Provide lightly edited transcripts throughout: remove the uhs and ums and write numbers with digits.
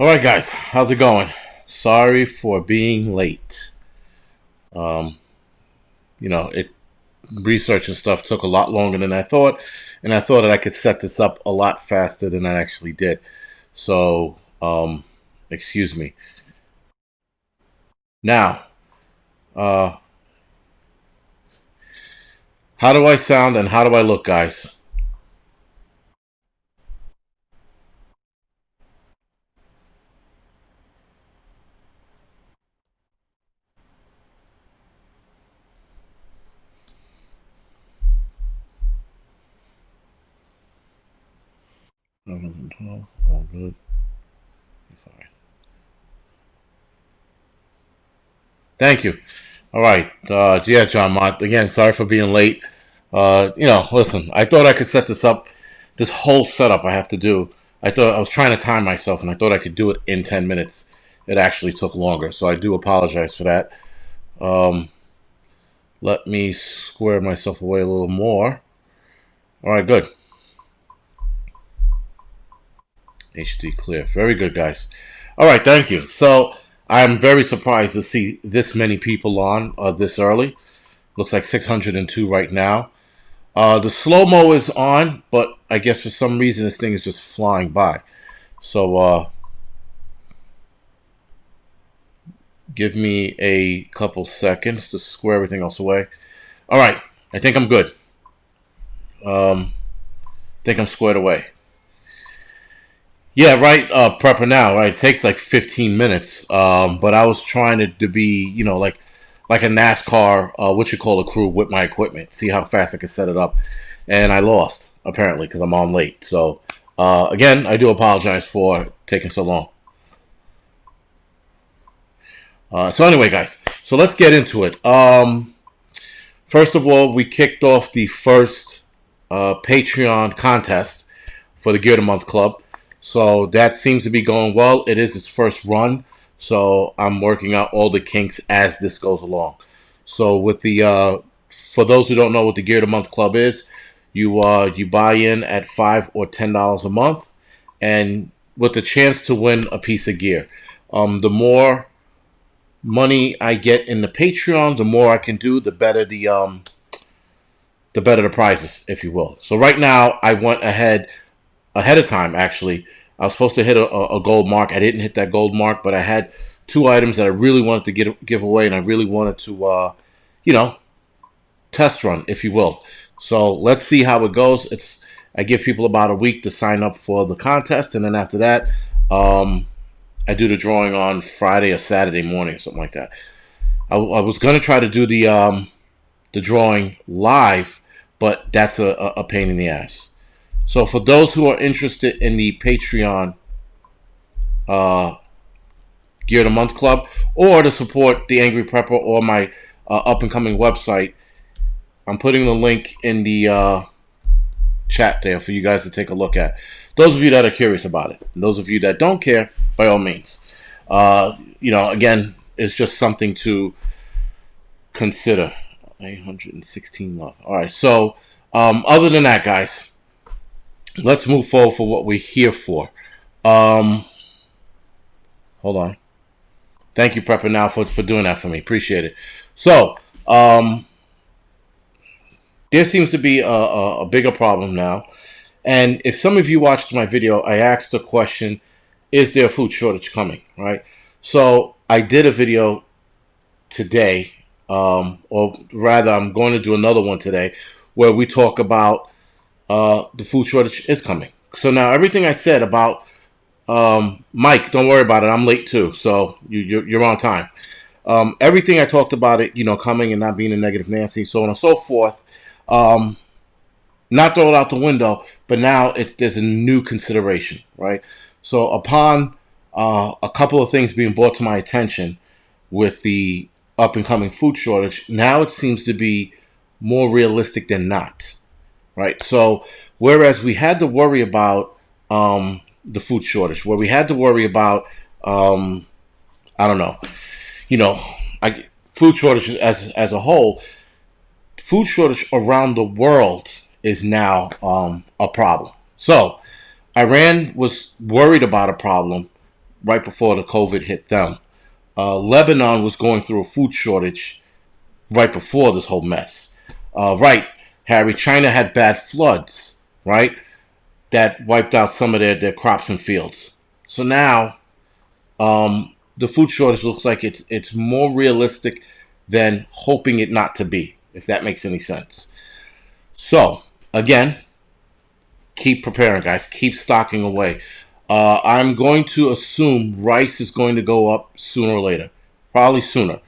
All right, guys, how's it going? Sorry for being late. Um, it research and stuff took a lot longer than I thought, and I thought that I could set this up a lot faster than I actually did. So, excuse me. Now, uh, how do I sound and how do I look, guys? All good. Fine. Thank you. All right. Yeah, John Mott. Again, sorry for being late. Listen, I thought I could set this up. This whole setup I have to do. I thought I was trying to time myself, and I thought I could do it in 10 minutes. It actually took longer, so I do apologize for that. Um, Let me square myself away a little more. All right, good. HD clear. Very good, guys. All right, thank you. So I'm very surprised to see this many people on this early. Looks like 602 right now. The slow mo is on, but I guess for some reason this thing is just flying by. So give me a couple seconds to square everything else away. All right, I think I'm good. I think I'm squared away. Yeah, right. Prepper now. Right, it takes like 15 minutes. But I was trying to be, like a NASCAR, what you call a crew with my equipment. See how fast I can set it up, and I lost apparently because I'm on late. So again, I do apologize for taking so long. So anyway, guys, so let's get into it. First of all, we kicked off the first Patreon contest for the Gear of the Month Club. So that seems to be going well. It is its first run. So I'm working out all the kinks as this goes along. So with the for those who don't know what the Gear of the Month Club is, you buy in at $5 or $10 a month, and with the chance to win a piece of gear. The more money I get in the Patreon, the more I can do, the better the prizes, if you will. So right now I went ahead of time. Actually, I was supposed to hit a gold mark. I didn't hit that gold mark, but I had two items that I really wanted to give away, and I really wanted to, you know, test run, if you will. So let's see how it goes. I give people about a week to sign up for the contest, and then after that, I do the drawing on Friday or Saturday morning, or something like that. I was gonna try to do the drawing live, but that's a pain in the ass. So for those who are interested in the Patreon uh, Gear of the Month Club, or to support the Angryprepper or my up and coming website, I'm putting the link in the chat there for you guys to take a look at. Those of you that are curious about it, and those of you that don't care, by all means. Again, it's just something to consider. 816 love. All right. So, other than that, guys, let's move forward for what we're here for. Um, Hold on. Thank you, Prepper, now for doing that for me. Appreciate it. So, there seems to be a bigger problem now. And if some of you watched my video, I asked the question, is there a food shortage coming, right? So I did a video today, or rather I'm going to do another one today, where we talk about the food shortage is coming. So now everything I said about Mike, don't worry about it. I'm late too, so you're on time. Everything I talked about it, coming and not being a negative Nancy, so on and so forth. Um, Not throw it out the window, but now there's a new consideration, right? So upon a couple of things being brought to my attention with the up and coming food shortage, now it seems to be more realistic than not, right? So whereas we had to worry about the food shortage, where we had to worry about I don't know, you know, food shortage as a whole, food shortage around the world is now a problem. So Iran was worried about a problem right before the COVID hit them. Lebanon was going through a food shortage right before this whole mess. Right, Harry, China had bad floods, right? That wiped out some of their crops and fields. So now the food shortage looks like it's more realistic than hoping it not to be, if that makes any sense. So, again, keep preparing, guys. Keep stocking away. I'm going to assume rice is going to go up sooner or later, probably sooner.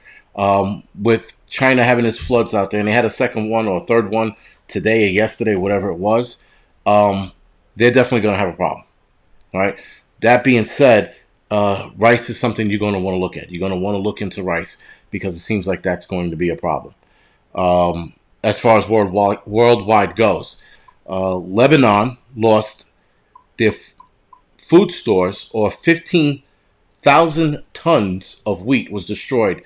With China having its floods out there, and they had a second one or a third one today or yesterday, whatever it was, they're definitely going to have a problem. All right. That being said, rice is something you're going to want to look at. You're going to want to look into rice because it seems like that's going to be a problem. As far as worldwide goes, Lebanon lost their food stores, or 15,000 tons of wheat was destroyed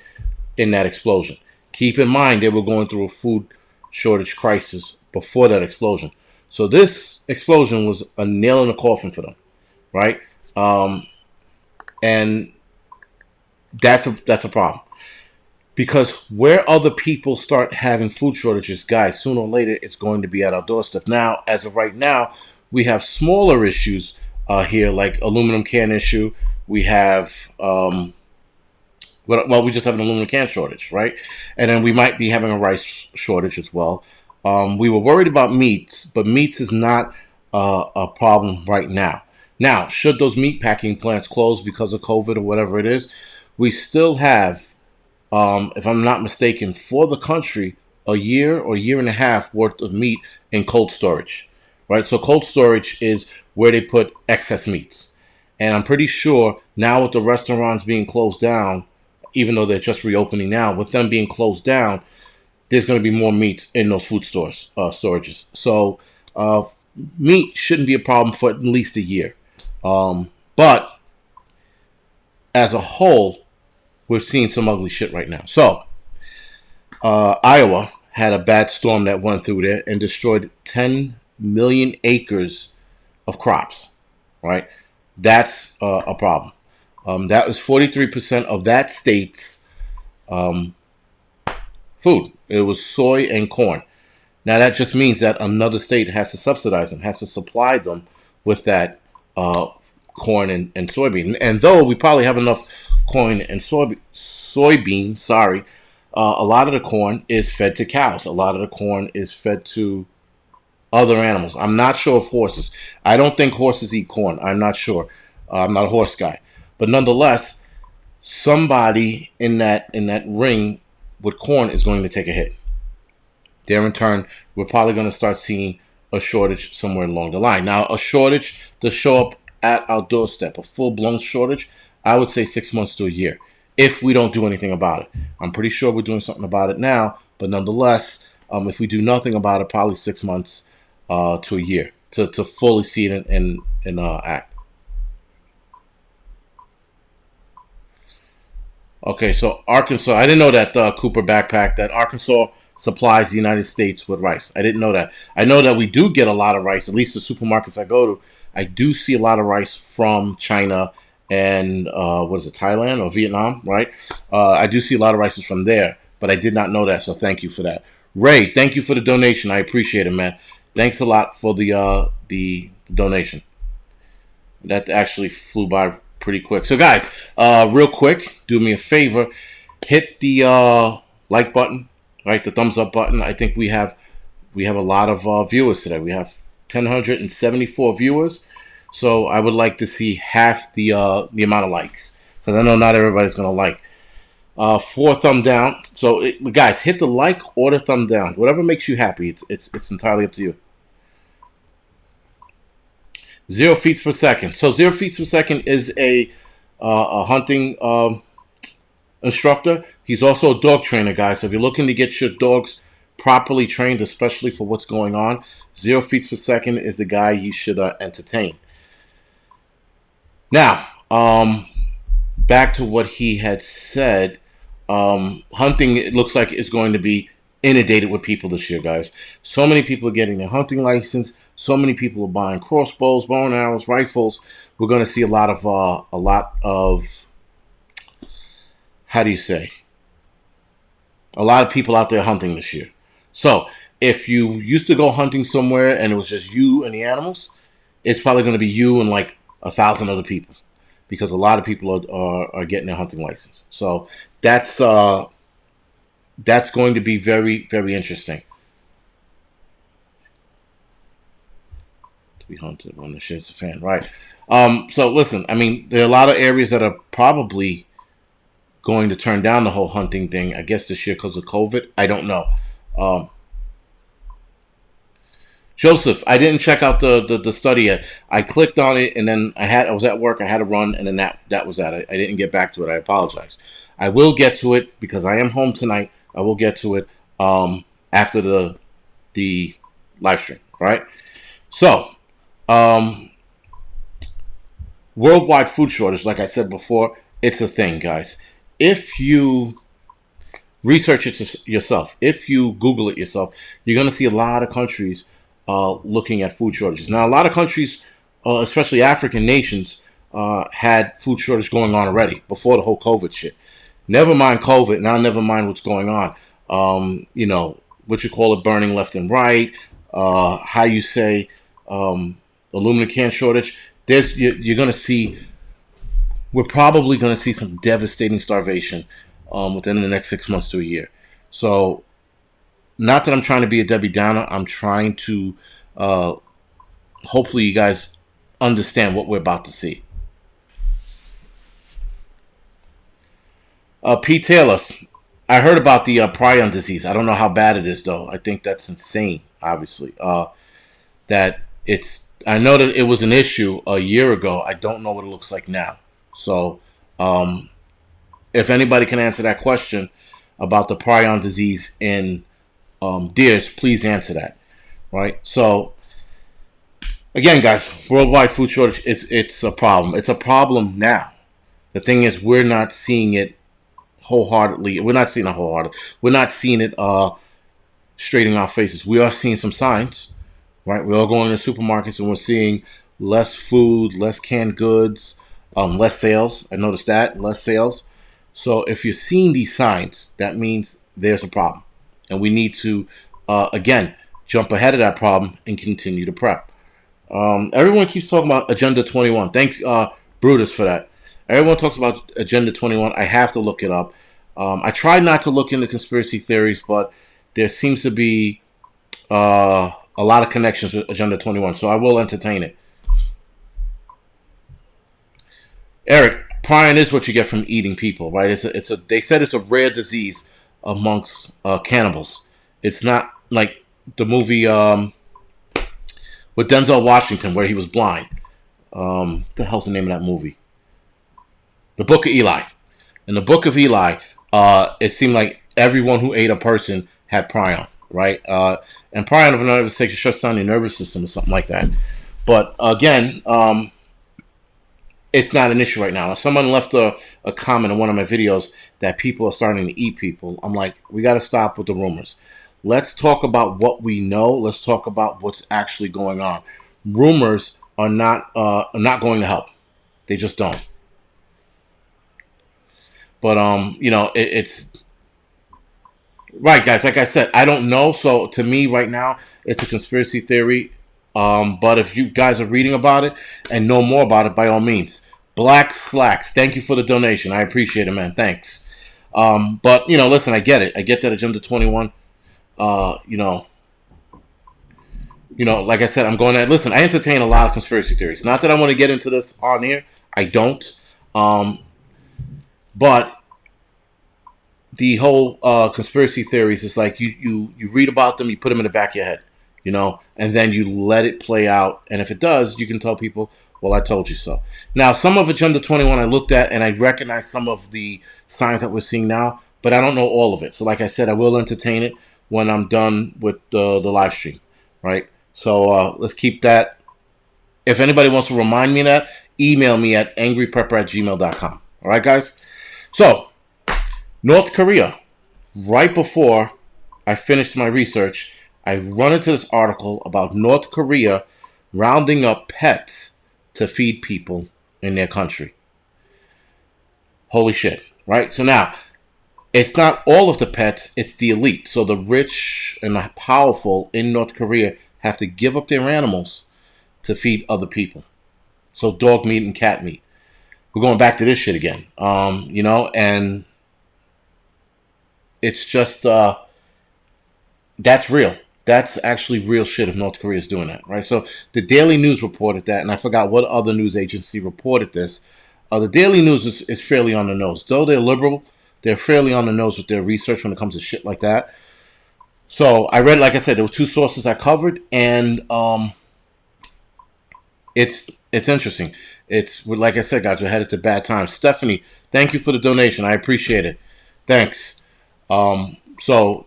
in that explosion. Keep in mind, they were going through a food shortage crisis before that explosion. So this explosion was a nail in the coffin for them, right? And that's a problem. Because where other people start having food shortages, guys, sooner or later it's going to be at our doorstep. Now, as of right now, we have smaller issues here, like aluminum can issue. We have, we just have an aluminum can shortage, right? And then we might be having a rice shortage as well. We were worried about meats, but meats is not a problem right now. Now, should those meat packing plants close because of COVID or whatever it is, we still have, if I'm not mistaken, for the country, a year or year and a half worth of meat in cold storage, right? So cold storage is where they put excess meats. And I'm pretty sure now with the restaurants being closed down, even though they're just reopening now, with them being closed down, there's going to be more meat in those food stores, storages. So meat shouldn't be a problem for at least a year. But as a whole, we're seeing some ugly shit right now. So, Iowa had a bad storm that went through there and destroyed 10 million acres of crops, right? That's a problem. That was 43% of that state's food. It was soy and corn. Now, that just means that another state has to subsidize them, has to supply them with that corn and soybean. And though we probably have enough corn and soybean, a lot of the corn is fed to cows. A lot of the corn is fed to other animals. I'm not sure of horses. I don't think horses eat corn. I'm not sure. I'm not a horse guy. But nonetheless, somebody in that ring with corn is going to take a hit. There in turn, we're probably going to start seeing a shortage somewhere along the line. Now, a shortage to show up at our doorstep, a full-blown shortage, I would say 6 months to a year, if we don't do anything about it. I'm pretty sure we're doing something about it now, but nonetheless, if we do nothing about it, probably 6 months to a year to fully see it in act. Okay, so Arkansas, I didn't know that Cooper backpack, that Arkansas supplies the United States with rice. I didn't know that. I know that we do get a lot of rice, at least the supermarkets I go to. I do see a lot of rice from China and Thailand or Vietnam, right? I do see a lot of rices from there, but I did not know that, so thank you for that. Ray, thank you for the donation. I appreciate it, man. Thanks a lot for the donation. That actually flew by pretty quick. So, guys, real quick, do me a favor, hit the like button, right? The thumbs up button. I think we have a lot of viewers today. We have 1,074 viewers. So I would like to see half the amount of likes, because I know not everybody's gonna like. 4 thumb down. So guys, hit the like or the thumb down, whatever makes you happy. It's entirely up to you. 0 feet per second. So 0 feet per second is a hunting instructor. He's also a dog trainer, guys. So if you're looking to get your dogs properly trained, especially for what's going on, 0 feet per second is the guy you should entertain. Now, back to what he had said. Hunting, it looks like, is going to be inundated with people this year, guys. So many people are getting their hunting license. So many people are buying crossbows, bow and arrows, rifles. We're going to see a lot of how do you say? A lot of people out there hunting this year. So if you used to go hunting somewhere and it was just you and the animals, it's probably going to be you and like 1,000 other people, because a lot of people are getting their hunting license. So that's going to be very, very interesting. To be hunted when the shit's a fan, right? So listen, I mean, there are a lot of areas that are probably going to turn down the whole hunting thing. I guess this year because of COVID. I don't know. Um, Joseph, I didn't check out the study yet. I clicked on it and then I was at work. I had to run, and then that was that. I didn't get back to it. I apologize. I will get to it because I am home tonight. I will get to it after the live stream. Right. So, um, worldwide food shortage, like I said before, it's a thing, guys. If you research it yourself, if you Google it yourself, you're going to see a lot of countries looking at food shortages. Now, a lot of countries, especially African nations, had food shortage going on already before the whole COVID shit. Never mind COVID. Now, never mind what's going on. What you call it, burning left and right. How you say aluminum can shortage. You're going to see. We're probably going to see some devastating starvation within the next 6 months to a year. So, not that I'm trying to be a Debbie Downer. I'm trying to hopefully you guys understand what we're about to see. Pete Taylor, I heard about the prion disease. I don't know how bad it is, though. I think that's insane, obviously. I know that it was an issue a year ago. I don't know what it looks like now. So, if anybody can answer that question about the prion disease in deers, please answer that. Right? So, again, guys, worldwide food shortage, it's a problem. It's a problem now. The thing is, we're not seeing it wholeheartedly. We're not seeing it wholeheartedly. We're not seeing it straight in our faces. We are seeing some signs, right? We're all going to supermarkets and we're seeing less food, less canned goods, less sales. I noticed that, less sales. So if you're seeing these signs, that means there's a problem. And we need to, again, jump ahead of that problem and continue to prep. Everyone keeps talking about Agenda 21. Thanks, Brutus, for that. Everyone talks about Agenda 21. I have to look it up. I try not to look into conspiracy theories, but there seems to be a lot of connections with Agenda 21, so I will entertain it. Eric, prion is what you get from eating people, right? They said it's a rare disease amongst cannibals. It's not like the movie with Denzel Washington where he was blind. What the hell's the name of that movie? The Book of Eli. In the Book of Eli, it seemed like everyone who ate a person had prion, right? And prion, if I'm not mistaken, shuts down your nervous system or something like that. But again, it's not an issue right now. Now, someone left a comment in one of my videos that people are starting to eat people. I'm like, we got to stop with the rumors. Let's talk about what we know. Let's talk about what's actually going on. Rumors are not going to help. They just don't. But it's right, guys. Like I said, I don't know. So to me, right now, it's a conspiracy theory. But if you guys are reading about it and know more about it, by all means. Black Slacks, thank you for the donation. I appreciate it, man. Thanks. But listen, I get it. I get that Agenda 21. Like I said, I'm going to listen. I entertain a lot of conspiracy theories. Not that I want to get into this on here. I don't. But the whole conspiracy theories is like you read about them, you put them in the back of your head, and then you let it play out. And if it does, you can tell people, well, I told you so. Now, some of Agenda 21 I looked at and I recognize some of the signs that we're seeing now, but I don't know all of it. So like I said, I will entertain it when I'm done with the live stream, right? So let's keep that. If anybody wants to remind me of that, email me at angryprepper@gmail.com. All right, guys? So, North Korea, right before I finished my research, I run into this article about North Korea rounding up pets to feed people in their country. Holy shit, right? So now, it's not all of the pets, it's the elite. So the rich and the powerful in North Korea have to give up their animals to feed other people. So dog meat and cat meat. We're going back to this shit again. And it's just that's real. That's actually real shit if North Korea is doing that, right? So the Daily News reported that, and I forgot what other news agency reported this. The Daily News is fairly on the nose. Though they're liberal, they're fairly on the nose with their research when it comes to shit like that. So I read, like I said, there were two sources I covered, and it's interesting. It's like I said, guys, we're headed to bad times. Stephanie, thank you for the donation. I appreciate it. Thanks. So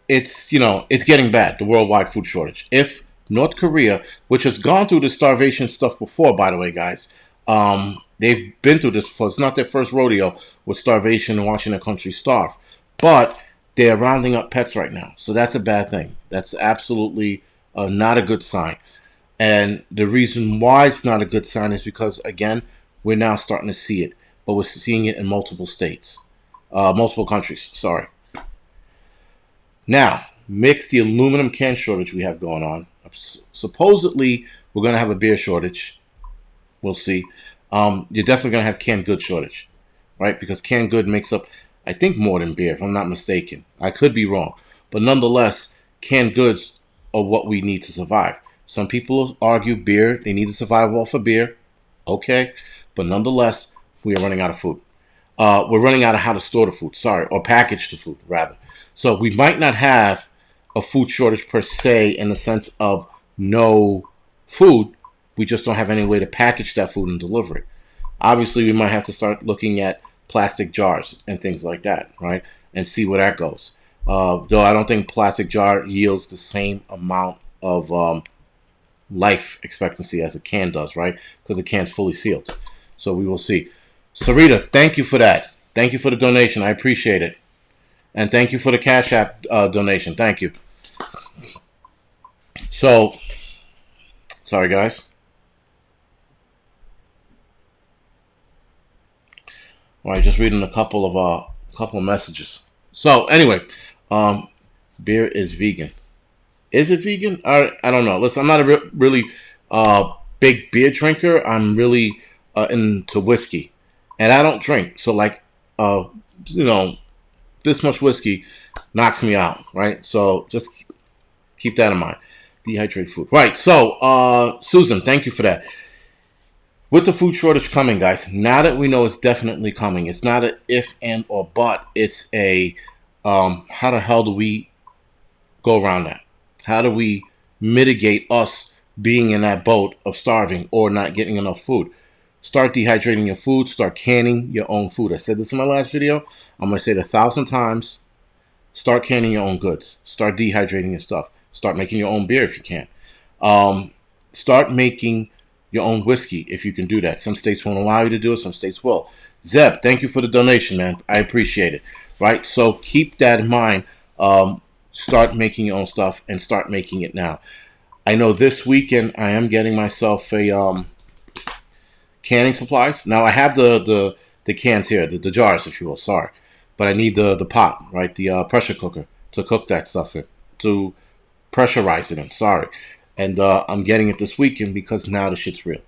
it's getting bad, the worldwide food shortage. If North Korea, which has gone through the starvation stuff before, by the way, guys, they've been through this before. It's not their first rodeo with starvation and watching their country starve. But they're rounding up pets right now. So that's a bad thing. That's absolutely not a good sign. And the reason why it's not a good sign is because, again, we're now starting to see it. But we're seeing it in multiple states, multiple countries, sorry. Now, mix the aluminum can shortage we have going on. Supposedly, we're going to have a beer shortage. We'll see. You're definitely going to have canned good shortage, right? Because canned good makes up, I think, more than beer, if I'm not mistaken. I could be wrong. But nonetheless, canned goods are what we need to survive. Some people argue beer, they need to survive off of beer. Okay. But nonetheless, we are running out of food. We're running out of how to store the food, sorry, or package the food, rather. So we might not have a food shortage per se in the sense of no food. We just don't have any way to package that food and deliver it. Obviously, we might have to start looking at plastic jars and things like that, right? And see where that goes. Though I don't think plastic jar yields the same amount of life expectancy as a can does, right? Because the can's fully sealed. So we will see. Sarita, thank you for that. Thank you for the donation. I appreciate it. And thank you for the Cash App donation. Thank you. So, sorry, guys. All right, just reading a couple of messages. So, anyway, beer is vegan. Is it vegan? I don't know. Listen, I'm not a really big beer drinker. I'm really into whiskey, and I don't drink. So, like, you know, this much whiskey knocks me out, right? So just keep that in mind. Dehydrate food. Right. So, Susan, thank you for that. With the food shortage coming, guys, now that we know it's definitely coming, it's not an if and or but. It's a how the hell do we go around that? How do we mitigate us being in that boat of starving or not getting enough food? Start dehydrating your food. Start canning your own food. I said this in my last video. I'm going to say it 1,000 times. Start canning your own goods. Start dehydrating your stuff. Start making your own beer if you can. Start making your own whiskey if you can do that. Some states won't allow you to do it. Some states will. Zeb, thank you for the donation, man. I appreciate it. Right? So keep that in mind. Start making your own stuff and start making it now. I know this weekend I am getting myself a canning supplies. Now I have the cans here, the jars, if you will. Sorry, but I need the pot, right? The pressure cooker to cook that stuff in, to pressurize it in. Sorry, and I'm getting it this weekend because now the shit's real,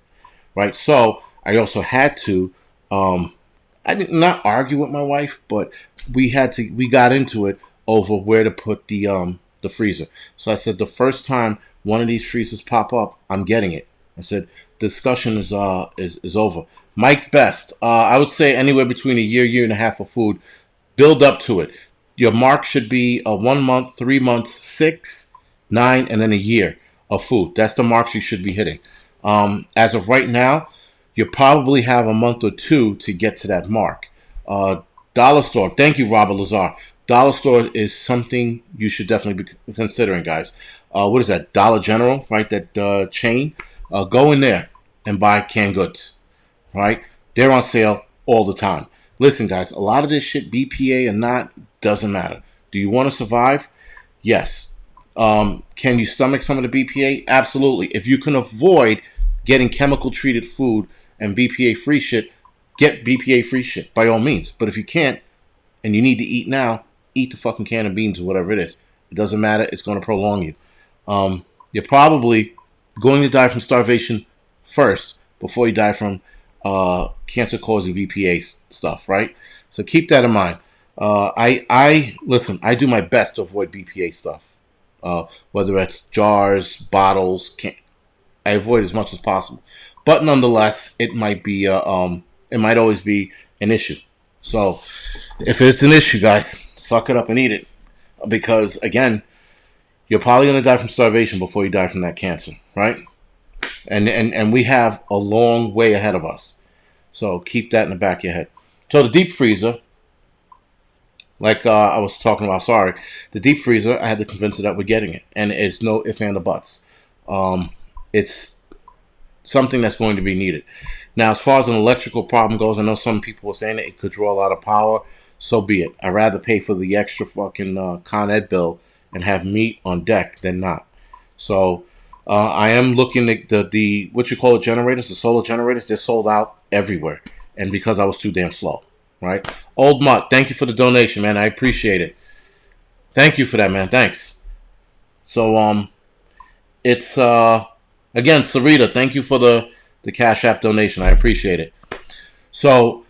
right? So I also had to. I did not argue with my wife, but we got into it over where to put the freezer. So I said the first time one of these freezers pop up, I'm getting it. I said discussion is over. Mike Best, I would say anywhere between a year and a half of food. Build up to it. Your mark should be a 1 month, 3 months, 6, 9, and then a year of food. That's the marks you should be hitting. As of right now, you probably have a month or two to get to that mark. Dollar store. Thank you, Robert Lazar. Dollar store is something you should definitely be considering, guys. What is that? Dollar General, right? That chain. Go in there and buy canned goods, right? They're on sale all the time. Listen, guys, a lot of this shit, BPA or not, doesn't matter. Do you want to survive? Yes. Can you stomach some of the BPA? Absolutely. If you can avoid getting chemical treated food and BPA free shit, get BPA free shit by all means. But if you can't and you need to eat now, eat the fucking can of beans or whatever it is. It doesn't matter. It's going to prolong you. You're probably going to die from starvation first before you die from cancer causing BPA stuff, right? So keep that in mind. I listen. I do my best to avoid BPA stuff, whether it's jars, bottles. I avoid as much as possible, but nonetheless, it might be it might always be an issue. So if it's an issue, guys, suck it up and eat it, because again, you're probably going to die from starvation before you die from that cancer, right? And we have a long way ahead of us. So keep that in the back of your head. So the deep freezer, like I was talking about, sorry, the deep freezer, I had to convince her that we're getting it. And it's no ifs and buts. It's something that's going to be needed. Now, as far as an electrical problem goes, I know some people were saying that it could draw a lot of power. So be it. I'd rather pay for the extra fucking Con Ed bill and have meat on deck than not. So I am looking at the what you call it generators, the solar generators. They're sold out everywhere, and because I was too damn slow, right? Old Mutt, thank you for the donation, man. I appreciate it. Thank you for that, man. Thanks. So it's again, Sarita, thank you for the Cash App donation. I appreciate it. So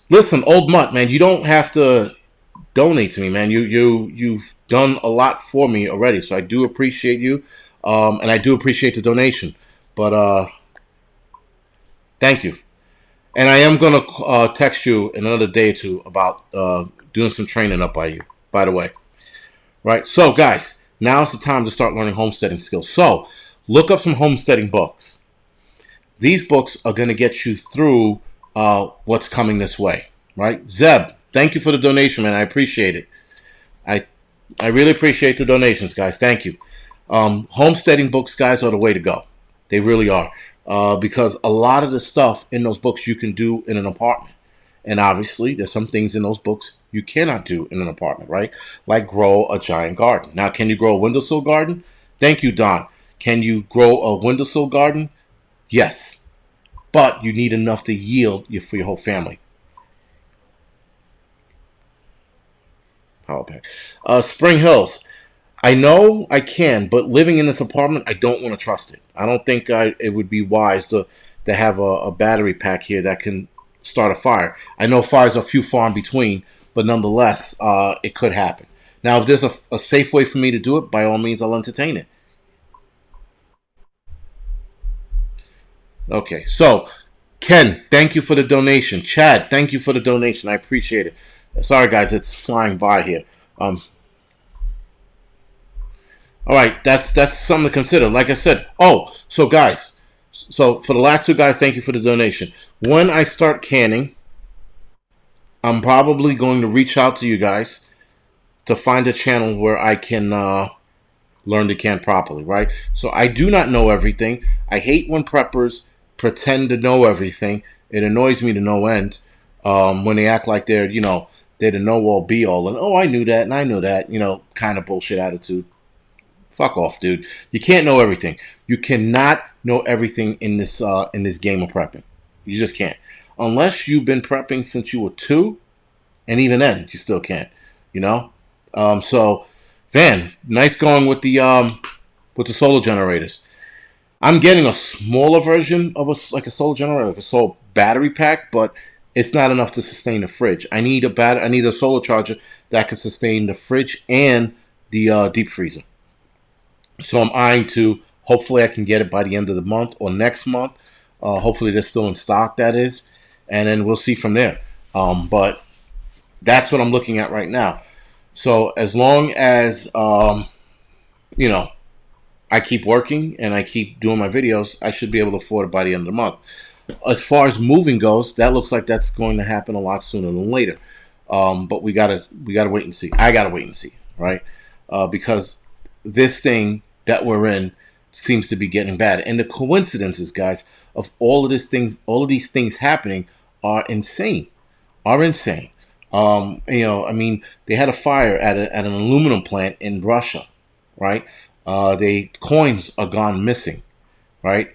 listen, Old Mutt, man, you don't have to donate to me, man. You've done a lot for me already, so I do appreciate you, and I do appreciate the donation. But thank you, and I am gonna text you in another day or two about doing some training up by you. By the way, right? So, guys, now it's the time to start learning homesteading skills. So, look up some homesteading books. These books are gonna get you through what's coming this way, right? Zeb, thank you for the donation, man. I appreciate it. I really appreciate the donations, guys. Thank you. Homesteading books, guys, are the way to go. They really are. Because a lot of the stuff in those books you can do in an apartment. And obviously, there's some things in those books you cannot do in an apartment, right? Like grow a giant garden. Now, can you grow a windowsill garden? Thank you, Don. Can you grow a windowsill garden? Yes. But you need enough to yield for your whole family. Power pack. Spring Hills. I know I can, but living in this apartment, I don't want to trust it. I don't think it would be wise to have a battery pack here that can start a fire. I know fires are few far in between, but nonetheless, it could happen. Now, if there's a safe way for me to do it, by all means, I'll entertain it. Okay, so Ken, thank you for the donation. Chad, thank you for the donation. I appreciate it. Sorry, guys, it's flying by here. All right, that's something to consider. Like I said, so guys, so for the last two guys, thank you for the donation. When I start canning, I'm probably going to reach out to you guys to find a channel where I can learn to can properly, right? So I do not know everything. I hate when preppers pretend to know everything. It annoys me to no end when they act like they're the know-all be-all and I knew that and I know that, kind of bullshit attitude. Fuck off, dude. You can't know everything. You cannot know everything in this game of prepping. You just can't, unless you've been prepping since you were 2, and even then, you still can't. So, Van, nice going with the solar generators. I'm getting a smaller version of a solar generator, like a solar battery pack, but it's not enough to sustain the fridge. I need a solar charger that can sustain the fridge and the deep freezer. So I'm eyeing to, hopefully I can get it by the end of the month or next month. Hopefully they're still in stock, that is. And then we'll see from there. But that's what I'm looking at right now. So as long as, I keep working and I keep doing my videos, I should be able to afford it by the end of the month. As far as moving goes, that looks like that's going to happen a lot sooner than later. But we gotta wait and see. I gotta wait and see, right? Because this thing that we're in seems to be getting bad, and the coincidences, guys, of all of these things happening are insane. I mean, they had a fire at an aluminum plant in Russia, right? They coins are gone missing, right?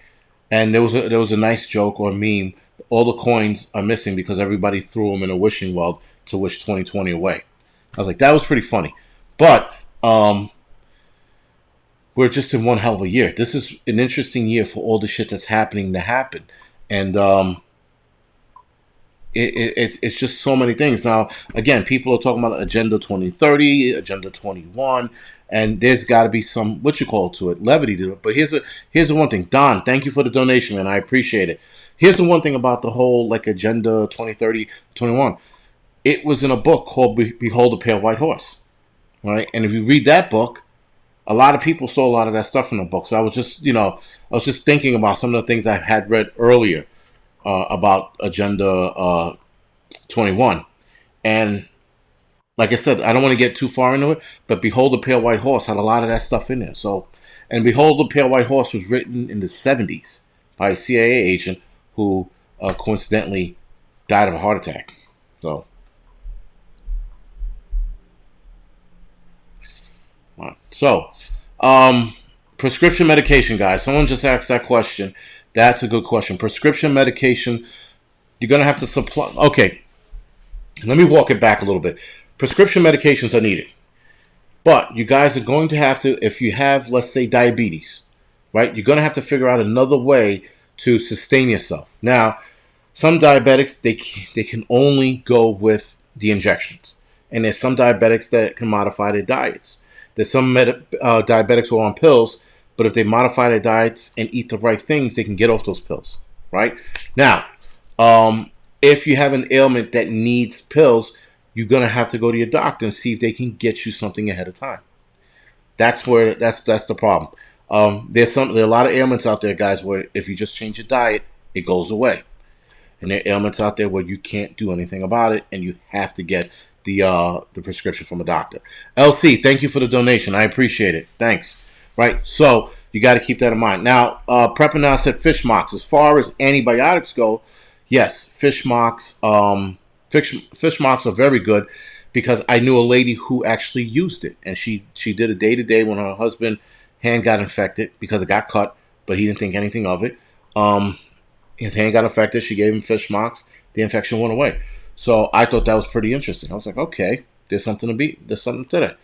And there was a nice joke or meme. All the coins are missing because everybody threw them in a wishing well to wish 2020 away. I was like, that was pretty funny, but we're just in one hell of a year. This is an interesting year for all the shit that's happening to happen, and it's just so many things. Now, again, people are talking about Agenda 2030, Agenda 21, and there's got to be some what you call to it, levity to it. But here's the one thing, Don. Thank you for the donation, man. I appreciate it. Here's the one thing about the whole like Agenda 2030, 21. It was in a book called Behold a Pale White Horse, right? And if you read that book, a lot of people saw a lot of that stuff in the book. So I was just thinking about some of the things I had read earlier about Agenda 21. And like I said, I don't want to get too far into it, but Behold the Pale White Horse had a lot of that stuff in there. So, and Behold the Pale White Horse was written in the 70s by a CIA agent who coincidentally died of a heart attack. So, all right. Prescription medication, guys. Someone just asked that question. That's a good question. Prescription medication, you're going to have to supply. Okay, let me walk it back a little bit. Prescription medications are needed, but you guys are going to have to, if you have, let's say, diabetes, right? You're going to have to figure out another way to sustain yourself. Now, some diabetics they can only go with the injections, and there's some diabetics that can modify their diets. There's some diabetics who are on pills, but if they modify their diets and eat the right things, they can get off those pills, right? Now, if you have an ailment that needs pills, you're gonna have to go to your doctor and see if they can get you something ahead of time. That's the problem. There are a lot of ailments out there, guys, where if you just change your diet, it goes away. And there are ailments out there where you can't do anything about it, and you have to get the prescription from a doctor. LC, thank you for the donation. I appreciate it. Thanks. Right, so you got to keep that in mind. Now, Prepper now said fish mocks. As far as antibiotics go, yes, fish mocks. Fish mocks are very good because I knew a lady who actually used it, and she did a day to day when her husband hand got infected because it got cut, but he didn't think anything of it. His hand got infected. She gave him fish mocks. The infection went away. So I thought that was pretty interesting. I was like, okay, there's something to that.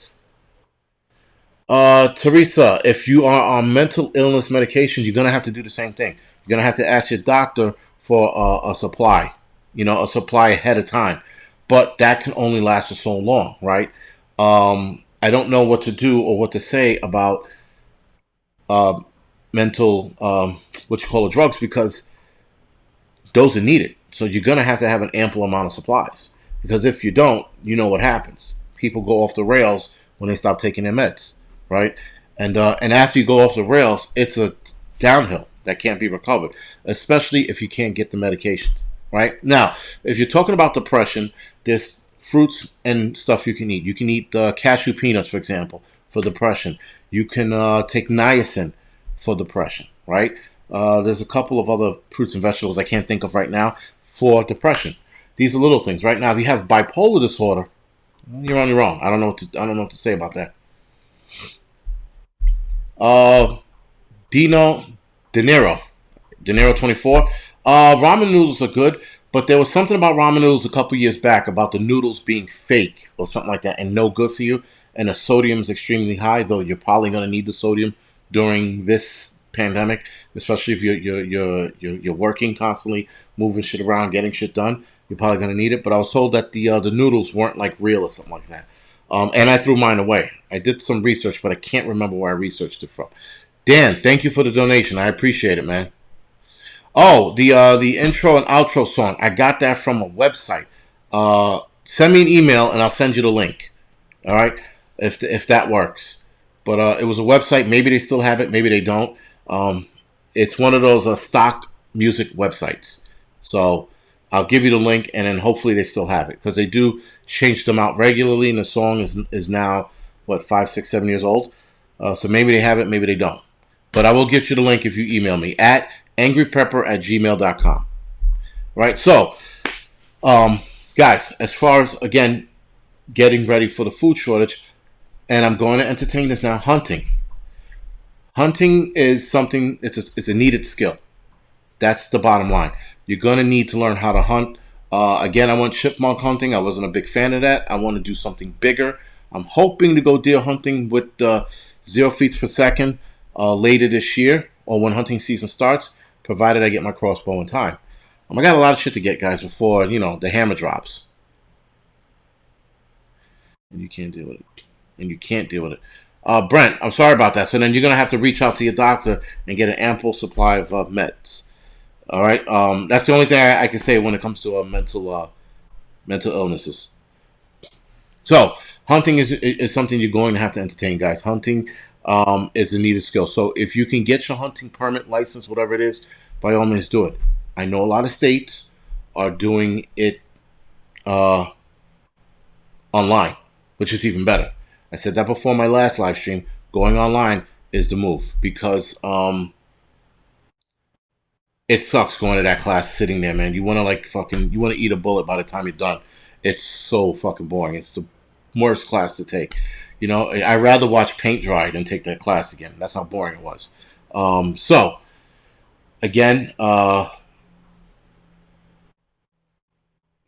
Teresa, if you are on mental illness medication, you're gonna have to do the same thing. You're gonna have to ask your doctor for a supply, a supply ahead of time. But that can only last for so long, right? I don't know what to do or what to say about uh, mental, what you call it, drugs because those are needed. So you're gonna have to have an ample amount of supplies because if you don't, you know what happens. People go off the rails when they stop taking their meds, right? And after you go off the rails, it's a downhill that can't be recovered, especially if you can't get the medications, right? Now, if you're talking about depression, there's fruits and stuff you can eat. You can eat cashew peanuts, for example, for depression. You can take niacin for depression, right? There's a couple of other fruits and vegetables I can't think of right now for depression. These are little things. Right now, if you have bipolar disorder, you're on your own. I don't know what to say about that. Uh, Dino De Niro, De Niro 24. Ramen noodles are good, but there was something about ramen noodles a couple years back about the noodles being fake or something like that and no good for you. And the sodium is extremely high, though you're probably going to need the sodium during this pandemic, especially if you're working constantly, moving shit around, getting shit done. You're probably going to need it. But I was told that the noodles weren't like real or something like that. And I threw mine away. I did some research, but I can't remember where I researched it from. Dan, thank you for the donation. I appreciate it, man. Oh, the intro and outro song. I got that from a website. Send me an email and I'll send you the link. All right, if that works. But it was a website. Maybe they still have it. Maybe they don't. It's one of those stock music websites. So I'll give you the link, and then hopefully they still have it because they do change them out regularly. And the song is now what 5, 6, 7 years old. So maybe they have it. Maybe they don't. But I will get you the link if you email me at angryprepper@gmail.com. Right? So, Guys, as far as, again, getting ready for the food shortage, and I'm going to entertain this now, hunting. Hunting is something, it's a needed skill. That's the bottom line. You're going to need to learn how to hunt. Again, I went chipmunk hunting. I wasn't a big fan of that. I want to do something bigger. I'm hoping to go deer hunting with 0 feet per second later this year, or when hunting season starts, provided I get my crossbow in time. I got a lot of shit to get, guys, before, the hammer drops. And you can't deal with it. And you can't deal with it. Brent, I'm sorry about that. So then you're going to have to reach out to your doctor and get an ample supply of meds. All right? That's the only thing I can say when it comes to mental illnesses. So hunting is something you're going to have to entertain, guys. Hunting is a needed skill. So if you can get your hunting permit, license, whatever it is, by all means do it. I know a lot of states are doing it online, which is even better. I said that before my last live stream. Going online is the move, because it sucks going to that class, sitting there, man. You want to eat a bullet by the time you're done. It's so fucking boring. It's the worst class to take. I'd rather watch paint dry than take that class again. That's how boring it was. So again,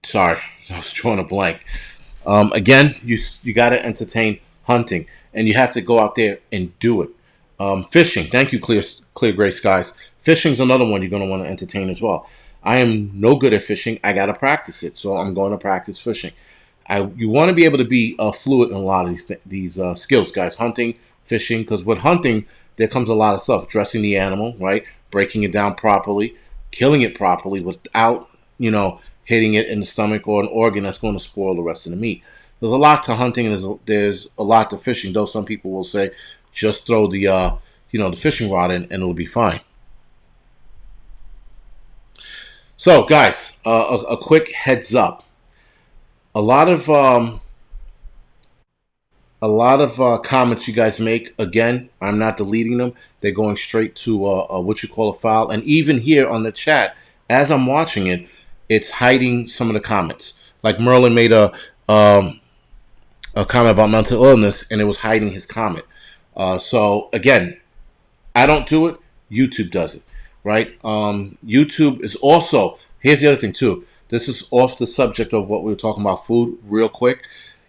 sorry, I was drawing a blank. Again, you got to entertain hunting, and you have to go out there and do it. Fishing. Thank you, Clear Gray Skies. Fishing's another one you're going to want to entertain as well. I am no good at fishing. I got to practice it, so I'm going to practice fishing. You want to be able to be fluid in a lot of these skills, guys. Hunting, fishing, because with hunting, there comes a lot of stuff. Dressing the animal, right? Breaking it down properly, killing it properly without, hitting it in the stomach or an organ that's going to spoil the rest of the meat. There's a lot to hunting, and there's a lot to fishing, though some people will say just throw the the fishing rod in and it'll be fine. So, guys, a quick heads up. A lot of comments you guys make, again, I'm not deleting them. They're going straight to what you call a file. And even here on the chat, as I'm watching it, it's hiding some of the comments. Like Merlin made a comment about mental illness, and it was hiding his comment. So again, I don't do it. YouTube does it, right? YouTube is also, here's the other thing too. This is off the subject of what we were talking about, food, real quick.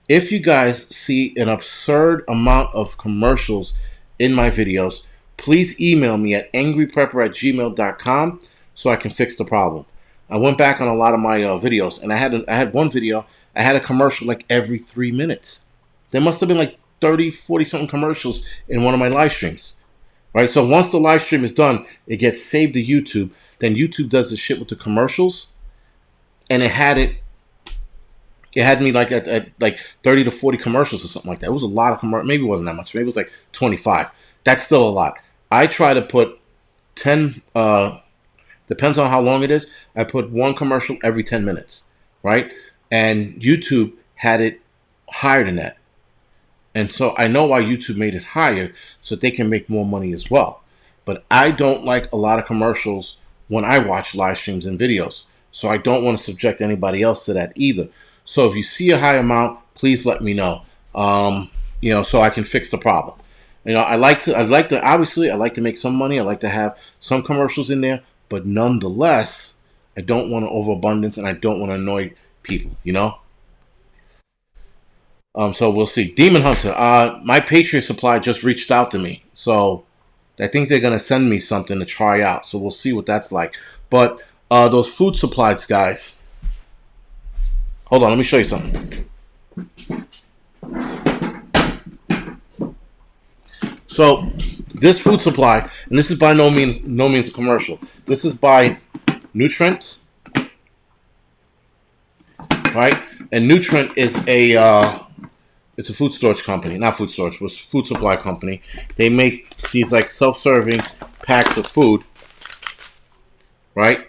If you guys see an absurd amount of commercials in my videos, please email me at angryprepper@gmail.com so I can fix the problem. I went back on a lot of my videos, and I had one video, I had a commercial like every 3 minutes. There must have been like 30, 40 something commercials in one of my live streams. Right? So once the live stream is done, it gets saved to YouTube. Then YouTube does the shit with the commercials. And it had me like at like 30 to 40 commercials or something like that. It was a lot of commercials. Maybe it wasn't that much. Maybe it was like 25. That's still a lot. I try to put 10, depends on how long it is. I put one commercial every 10 minutes, right? And YouTube had it higher than that. And so I know why YouTube made it higher, so they can make more money as well. But I don't like a lot of commercials when I watch live streams and videos. So I don't want to subject anybody else to that either. So if you see a high amount, please let me know. So I can fix the problem. I like to obviously I like to make some money. I like to have some commercials in there, but nonetheless, I don't want an overabundance, and I don't want to annoy people, So we'll see. Demon Hunter, my Patreon supply just reached out to me, so I think they're gonna send me something to try out. So we'll see what that's like. But those food supplies, guys. Hold on, let me show you something. So this food supply, and this is by no means a commercial. This is by Nutrient, right? And Nutrient is it's a food storage company, not food storage, but food supply company. They make these like self-serving packs of food, right?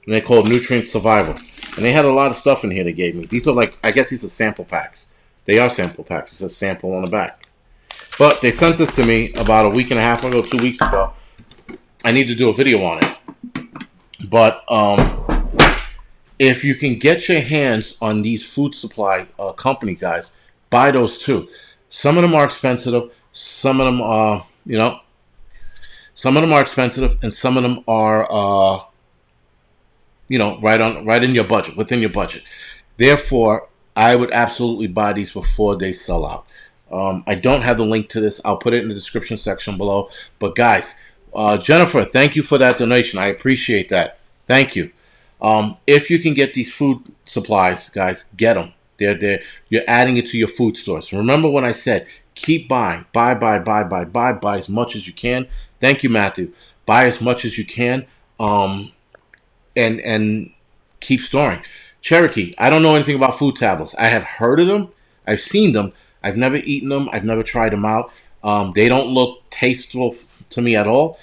And they call it Nutrient Survival. And they had a lot of stuff in here they gave me. These are like, I guess these are sample packs. They are sample packs. It says sample on the back. But they sent this to me about a week and a half ago, 2 weeks ago. I need to do a video on it. But If you can get your hands on these food supply company guys, buy those too. Some of them are expensive. Some of them are, some of them are expensive, and some of them are, right in your budget, within your budget. Therefore, I would absolutely buy these before they sell out. I don't have the link to this. I'll put it in the description section below. But guys, Jennifer, thank you for that donation. I appreciate that. Thank you. If you can get these food supplies, guys, get them. You're adding it to your food stores. Remember when I said keep buying, buy as much as you can. Thank you, Matthew. Buy as much as you can, and keep storing. Cherokee, I don't know anything about food tablets. I have heard of them. I've seen them. I've never eaten them. I've never tried them out. They don't look tasteful to me at all.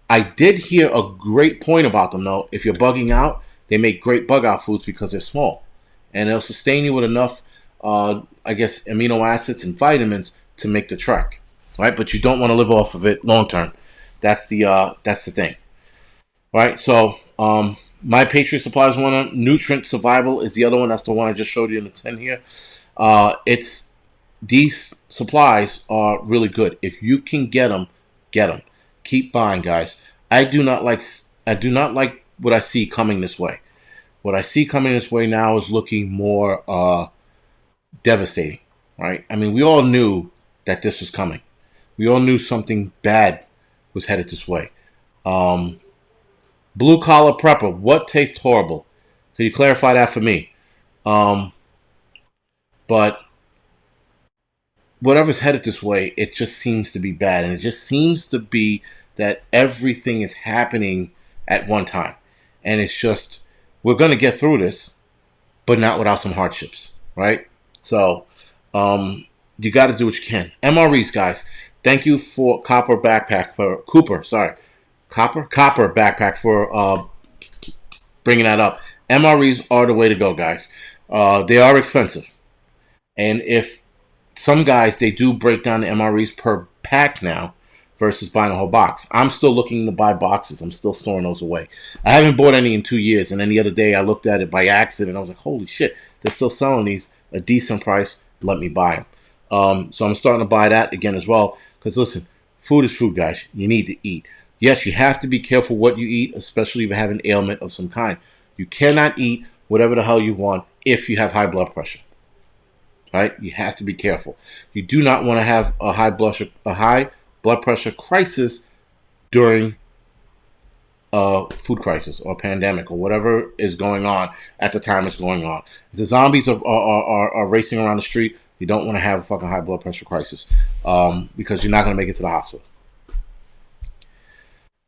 I did hear a great point about them, though. If you're bugging out, they make great bug out foods because they're small. And they'll sustain you with enough, amino acids and vitamins to make the trek. Right? But you don't want to live off of it long term. That's the thing. Right? So, My Patriot Supply is one. Nutrient Survival is the other one. That's the one I just showed you in the 10 here. These supplies are really good. If you can get them, get them. Keep buying, guys. I do not like what I see coming this way. What I see coming this way now is looking more devastating, right? I mean, we all knew that this was coming. We all knew something bad was headed this way. Blue collar prepper, what tastes horrible? Can you clarify that for me? But whatever's headed this way, it just seems to be bad. And it just seems to be that everything is happening at one time. And it's just, we're going to get through this, but not without some hardships, right? So, you got to do what you can. MREs, guys. Thank you for Copper backpack for Copper backpack for bringing that up. MREs are the way to go, guys. They are expensive. And if some guys, they do break down the MREs per pack now versus buying a whole box. I'm still looking to buy boxes. I'm still storing those away. I haven't bought any in 2 years. And then the other day I looked at it by accident. I was like, holy shit, they're still selling these a decent price. Let me buy them. So I'm starting to buy that again as well. Because listen, food is food, guys. You need to eat. Yes, you have to be careful what you eat, especially if you have an ailment of some kind. You cannot eat whatever the hell you want if you have high blood pressure. Right? You have to be careful. You do not want to have a high blood pressure crisis during a food crisis or pandemic or whatever is going on at the time it's going on. If the zombies are racing around the street, you don't want to have a fucking high blood pressure crisis because you're not going to make it to the hospital.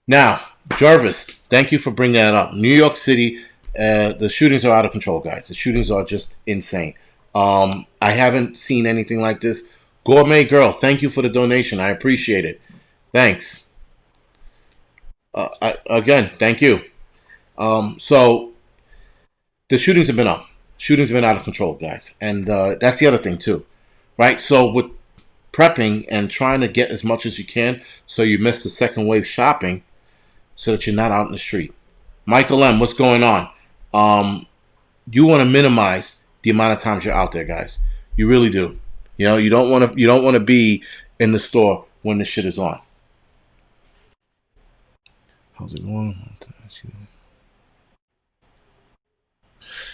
Now, Jarvis, thank you for bringing that up. New York City, the shootings are out of control, guys. The shootings are just insane. I haven't seen anything like this. Gourmet Girl, thank you for the donation. I appreciate it. Thanks. Again, thank you. So, the shootings have been up. Shootings have been out of control, guys. And that's the other thing, too. Right? So, with prepping and trying to get as much as you can so you miss the second wave shopping so that you're not out in the street. Michael M., what's going on? You want to minimize the amount of times you're out there, guys. You really do. You know, you don't want to be in the store when the shit is on. How's it going?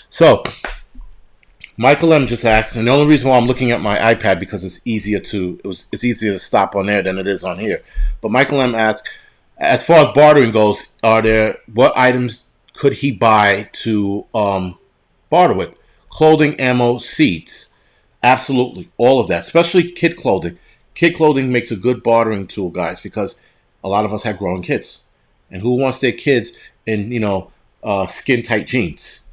So, Michael M just asked, and the only reason why I'm looking at my iPad because it's easier to stop on there than it is on here. But Michael M asked, as far as bartering goes, what items could he buy to barter with? Clothing, ammo, seeds. Absolutely. All of that. Especially kid clothing. Kid clothing makes a good bartering tool, guys, because a lot of us have growing kids. And who wants their kids in, skin tight jeans?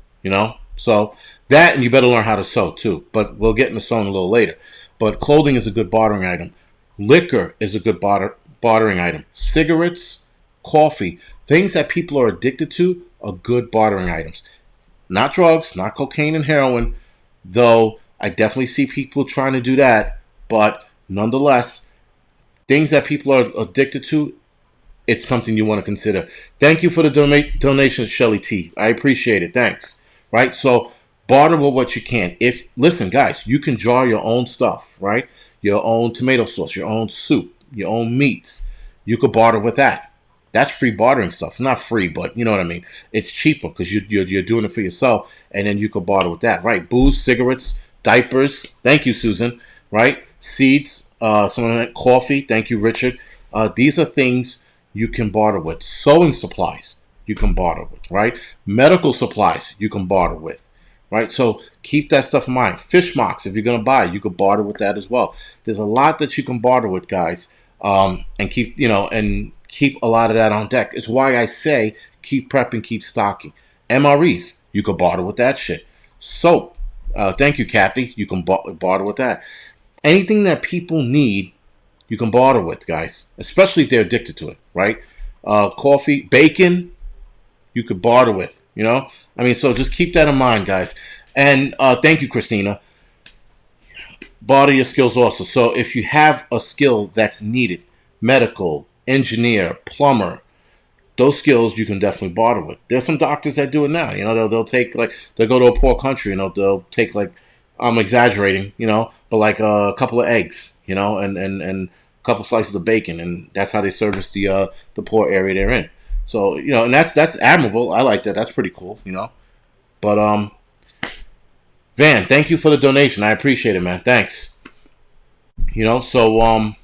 So that, and you better learn how to sew too. But we'll get into sewing a little later. But clothing is a good bartering item. Liquor is a good bartering item. Cigarettes, coffee, things that people are addicted to are good bartering items. Not drugs, not cocaine and heroin, though I definitely see people trying to do that. But nonetheless, things that people are addicted to, it's something you want to consider. Thank you for the donation, Shelly T. I appreciate it. Thanks. right? So barter with what you can. If listen, guys, you can jar your own stuff, right? Your own tomato sauce, your own soup, your own meats. You could barter with that. That's free bartering stuff. Not free, but you know what I mean. It's cheaper because you're doing it for yourself, and then you could barter with that, right? Booze, cigarettes, diapers. Thank you, Susan. Right? Seeds, some of that coffee. Thank you, Richard. These are things you can barter with. Sewing supplies you can barter with, right? Medical supplies you can barter with, right? So keep that stuff in mind. Fish marks, if you're gonna buy, you can barter with that as well. There's a lot that you can barter with, guys, and keep a lot of that on deck. It's why I say keep prepping, keep stocking. MREs, you can barter with that shit. Soap, thank you, Kathy. You can barter with that. Anything that people need, you can barter with, guys, especially if they're addicted to it, right? Coffee, bacon, you could barter with, you know? I mean, so just keep that in mind, guys. And thank you, Christina. Barter your skills also. So if you have a skill that's needed, medical, engineer, plumber, those skills you can definitely barter with. There's some doctors that do it now. You know, they'll take like they'll go to a poor country and they'll take like I'm exaggerating, you know, but like a couple of eggs, you know, and a couple slices of bacon, and that's how they service the poor area they're in. So you know, and that's admirable. I like that. That's pretty cool, you know. But Van, thank you for the donation. I appreciate it, man. Thanks. You know, so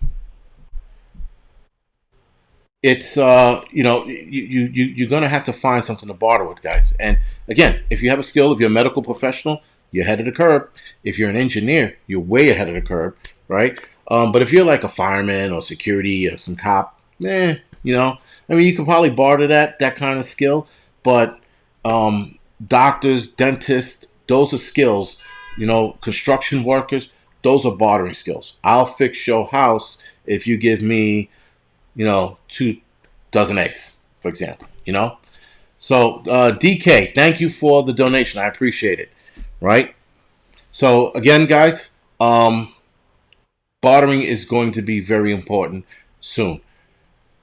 it's you're gonna have to find something to barter with, guys. And again, if you have a skill, if you're a medical professional, you're ahead of the curve. If you're an engineer, you're way ahead of the curve, right? But if you're like a fireman or security or some cop, you know, I mean, you can probably barter that kind of skill. But doctors, dentists, those are skills. You know, construction workers, those are bartering skills. I'll fix your house if you give me, you know, 2 dozen eggs, for example, you know? So, DK, thank you for the donation. I appreciate it, right? So, again, guys, bartering is going to be very important soon.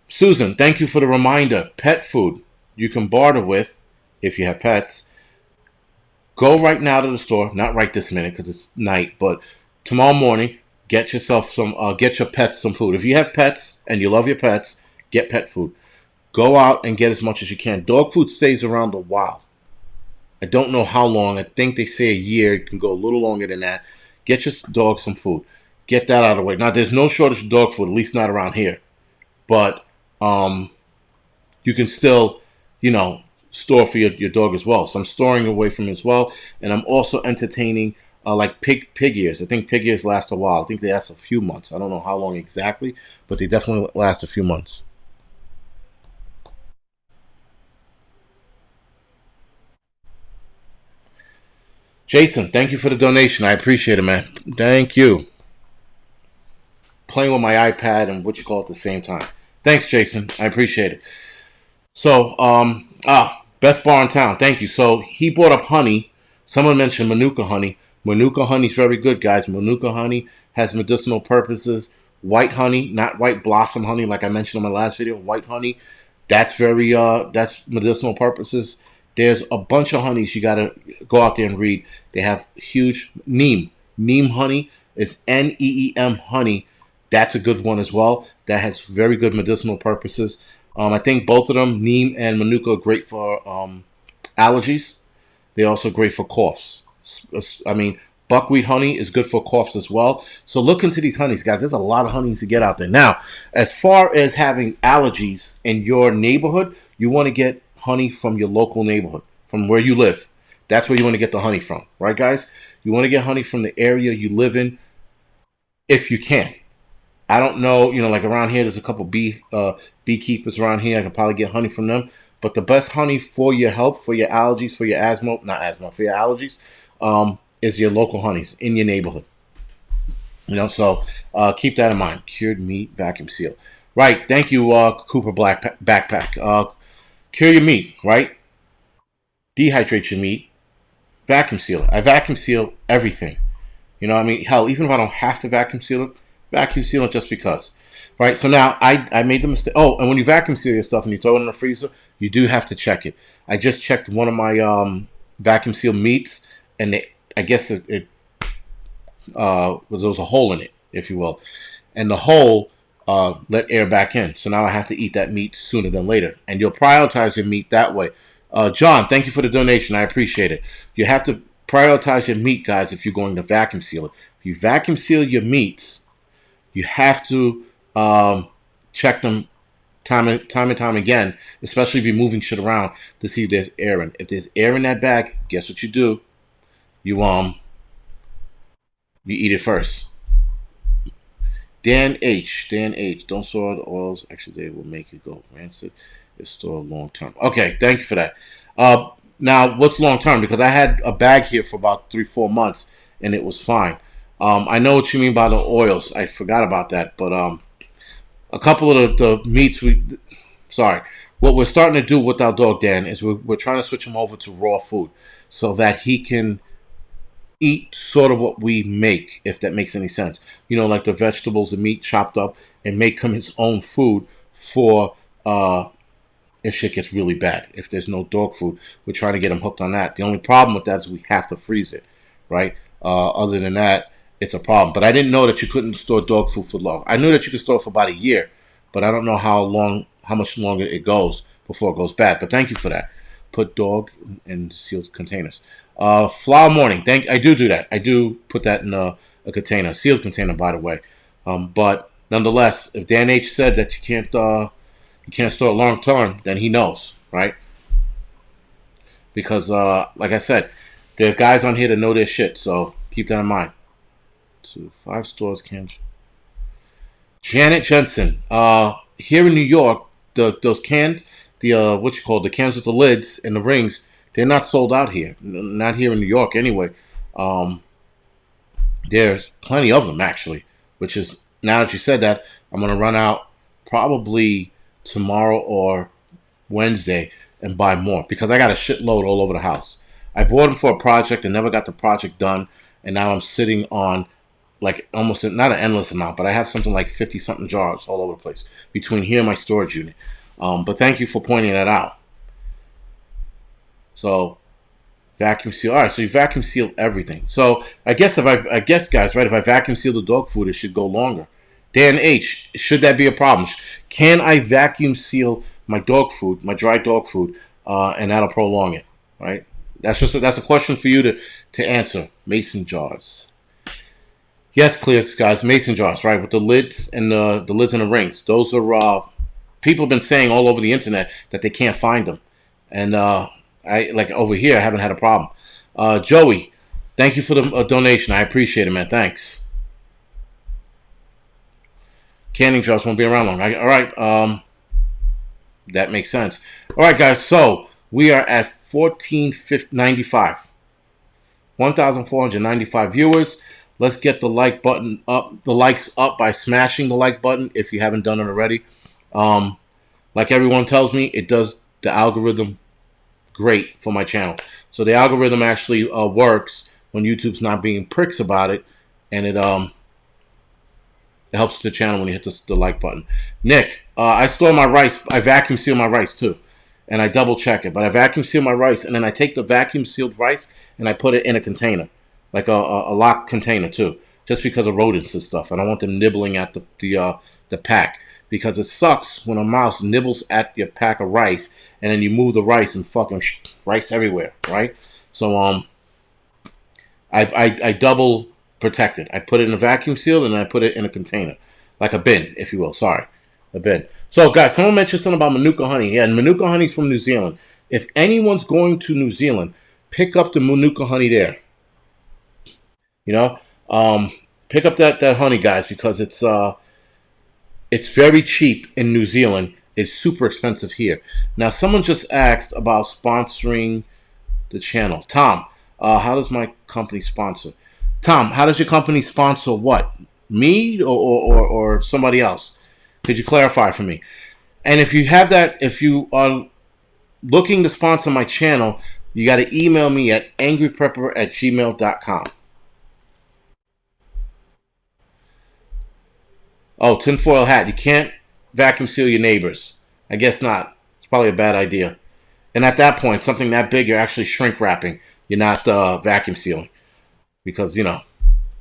Susan, thank you for the reminder. Pet food you can barter with if you have pets. Go right now to the store, not right this minute because it's night, but tomorrow morning, get yourself get your pets some food. If you have pets and you love your pets, get pet food. Go out and get as much as you can. Dog food stays around a while. I don't know how long. I think they say a year. It can go a little longer than that. Get your dog some food. Get that out of the way. Now, there's no shortage of dog food, at least not around here. But you can still, you know, store for your dog as well. So I'm storing away from it as well. And I'm also entertaining like pig ears. I think pig ears last a while. I think they last a few months. I don't know how long exactly, but they definitely last a few months. Jason, thank you for the donation. I appreciate it, man. Thank you. Playing with my iPad and what you call it at the same time. Thanks, Jason. I appreciate it. So, best bar in town. Thank you. So he brought up honey. Someone mentioned Manuka honey. Manuka honey is very good, guys. Manuka honey has medicinal purposes. White honey, not white blossom honey, like I mentioned in my last video. White honey, that's medicinal purposes. There's a bunch of honeys you gotta go out there and read. They have huge neem honey. It's NEEM honey. That's a good one as well. That has very good medicinal purposes. I think both of them, neem and manuka, are great for allergies. They're also great for coughs. I mean, buckwheat honey is good for coughs as well. So look into these honeys, guys. There's a lot of honeys to get out there. Now, as far as having allergies in your neighborhood, you want to get honey from your local neighborhood, from where you live. That's where you want to get the honey from, right, guys? You want to get honey from the area you live in if you can. I don't know, you know, like around here, there's a couple beekeepers around here. I can probably get honey from them. But the best honey for your health, for your allergies, for your asthma, not asthma, for your allergies, is your local honeys in your neighborhood. You know, so keep that in mind. Cured meat vacuum seal. Right. Thank you, Cooper Black Backpack. Cure your meat, right? Dehydrate your meat. Vacuum seal it. I vacuum seal everything. You know what I mean? Hell, even if I don't have to vacuum seal it just because. Right? So now I made the mistake. Oh, and when you vacuum seal your stuff and you throw it in the freezer, you do have to check it. I just checked one of my vacuum seal meats, and I guess there was a hole in it, if you will, and the hole let air back in. So now I have to eat that meat sooner than later, and you'll prioritize your meat that way. John, thank you for the donation. I appreciate it. You have to prioritize your meat, guys, if you're going to vacuum seal it. If you vacuum seal your meats, you have to check them time and time again, especially if you're moving shit around to see if there's air in. If there's air in that bag, guess what you do? You eat it first. Dan H, don't store the oils. Actually, they will make it go rancid if stored long term. Okay, thank you for that. Now, what's long term? Because I had a bag here for about 3-4 months and it was fine. I know what you mean by the oils. I forgot about that, but a couple of the meats sorry, what we're starting to do with our dog Dan is we're trying to switch him over to raw food so that he can eat sort of what we make, if that makes any sense. Like the vegetables and meat chopped up, and make him his own food for if shit gets really bad. If there's no dog food, we're trying to get him hooked on that. The only problem with that is we have to freeze it, right? Other than that, it's a problem. But I didn't know that you couldn't store dog food for long. I knew that you could store it for about a year, but I don't know how much longer it goes before it goes bad. But thank you for that. Put dog in sealed containers. Flower morning. I do that. I do put that in a container, sealed container, by the way. But nonetheless, if Dan H said that you can't store it long term, then he knows, right? Because like I said, there are guys on here that know their shit, so keep that in mind. 5 stores can. Janet Jensen. Here in New York, those canned, the cans with the lids and the rings, they're not sold out here. Not here in New York, anyway. There's plenty of them, actually. Which is, now that you said that, I'm going to run out probably tomorrow or Wednesday and buy more. Because I got a shitload all over the house. I bought them for a project and never got the project done. And now I'm sitting on, like, almost, not an endless amount, but I have something like 50-something jars all over the place. Between here and my storage unit. But thank you for pointing that out. So, vacuum seal. All right, so you vacuum seal everything. So, I guess, guys, right, if I vacuum seal the dog food, it should go longer. Dan H, should that be a problem? Can I vacuum seal my dog food, my dry dog food, and that'll prolong it, right? That's a question for you to answer. Mason jars. Yes, clear guys, mason jars, right, with the lids and the lids and the rings. Those are people have been saying all over the internet that they can't find them, and I like over here I haven't had a problem. Joey, thank you for the donation. I appreciate it, man. Thanks. Canning jars won't be around long. All right, that makes sense. All right, guys. So we are at 1,495, 1,495 viewers. Let's get the like button up, the likes up by smashing the like button if you haven't done it already. Like everyone tells me, it does the algorithm great for my channel. So the algorithm actually works when YouTube's not being pricks about it, and it helps the channel when you hit the like button. Nick, I store my rice. I vacuum seal my rice too, and I double check it. But I vacuum seal my rice, and then I take the vacuum sealed rice and I put it in a container. Like a locked container too, just because of rodents and stuff. I don't want them nibbling at the pack, because it sucks when a mouse nibbles at your pack of rice and then you move the rice and fucking rice everywhere, right? So I double protect it. I put it in a vacuum seal and I put it in a container, like a bin, if you will. Sorry, a bin. So guys, someone mentioned something about Manuka Honey. Yeah, and Manuka Honey's from New Zealand. If anyone's going to New Zealand, pick up the Manuka Honey there. Pick up that honey, guys, because it's very cheap in New Zealand. It's super expensive here. Now, someone just asked about sponsoring the channel. Tom, how does my company sponsor? Tom, how does your company sponsor what? Me or somebody else? Could you clarify for me? And if you have that, if you are looking to sponsor my channel, you got to email me at angryprepper@gmail.com. Oh, tinfoil hat. You can't vacuum seal your neighbors. I guess not. It's probably a bad idea. And at that point, something that big, you're actually shrink wrapping. You're not vacuum sealing because,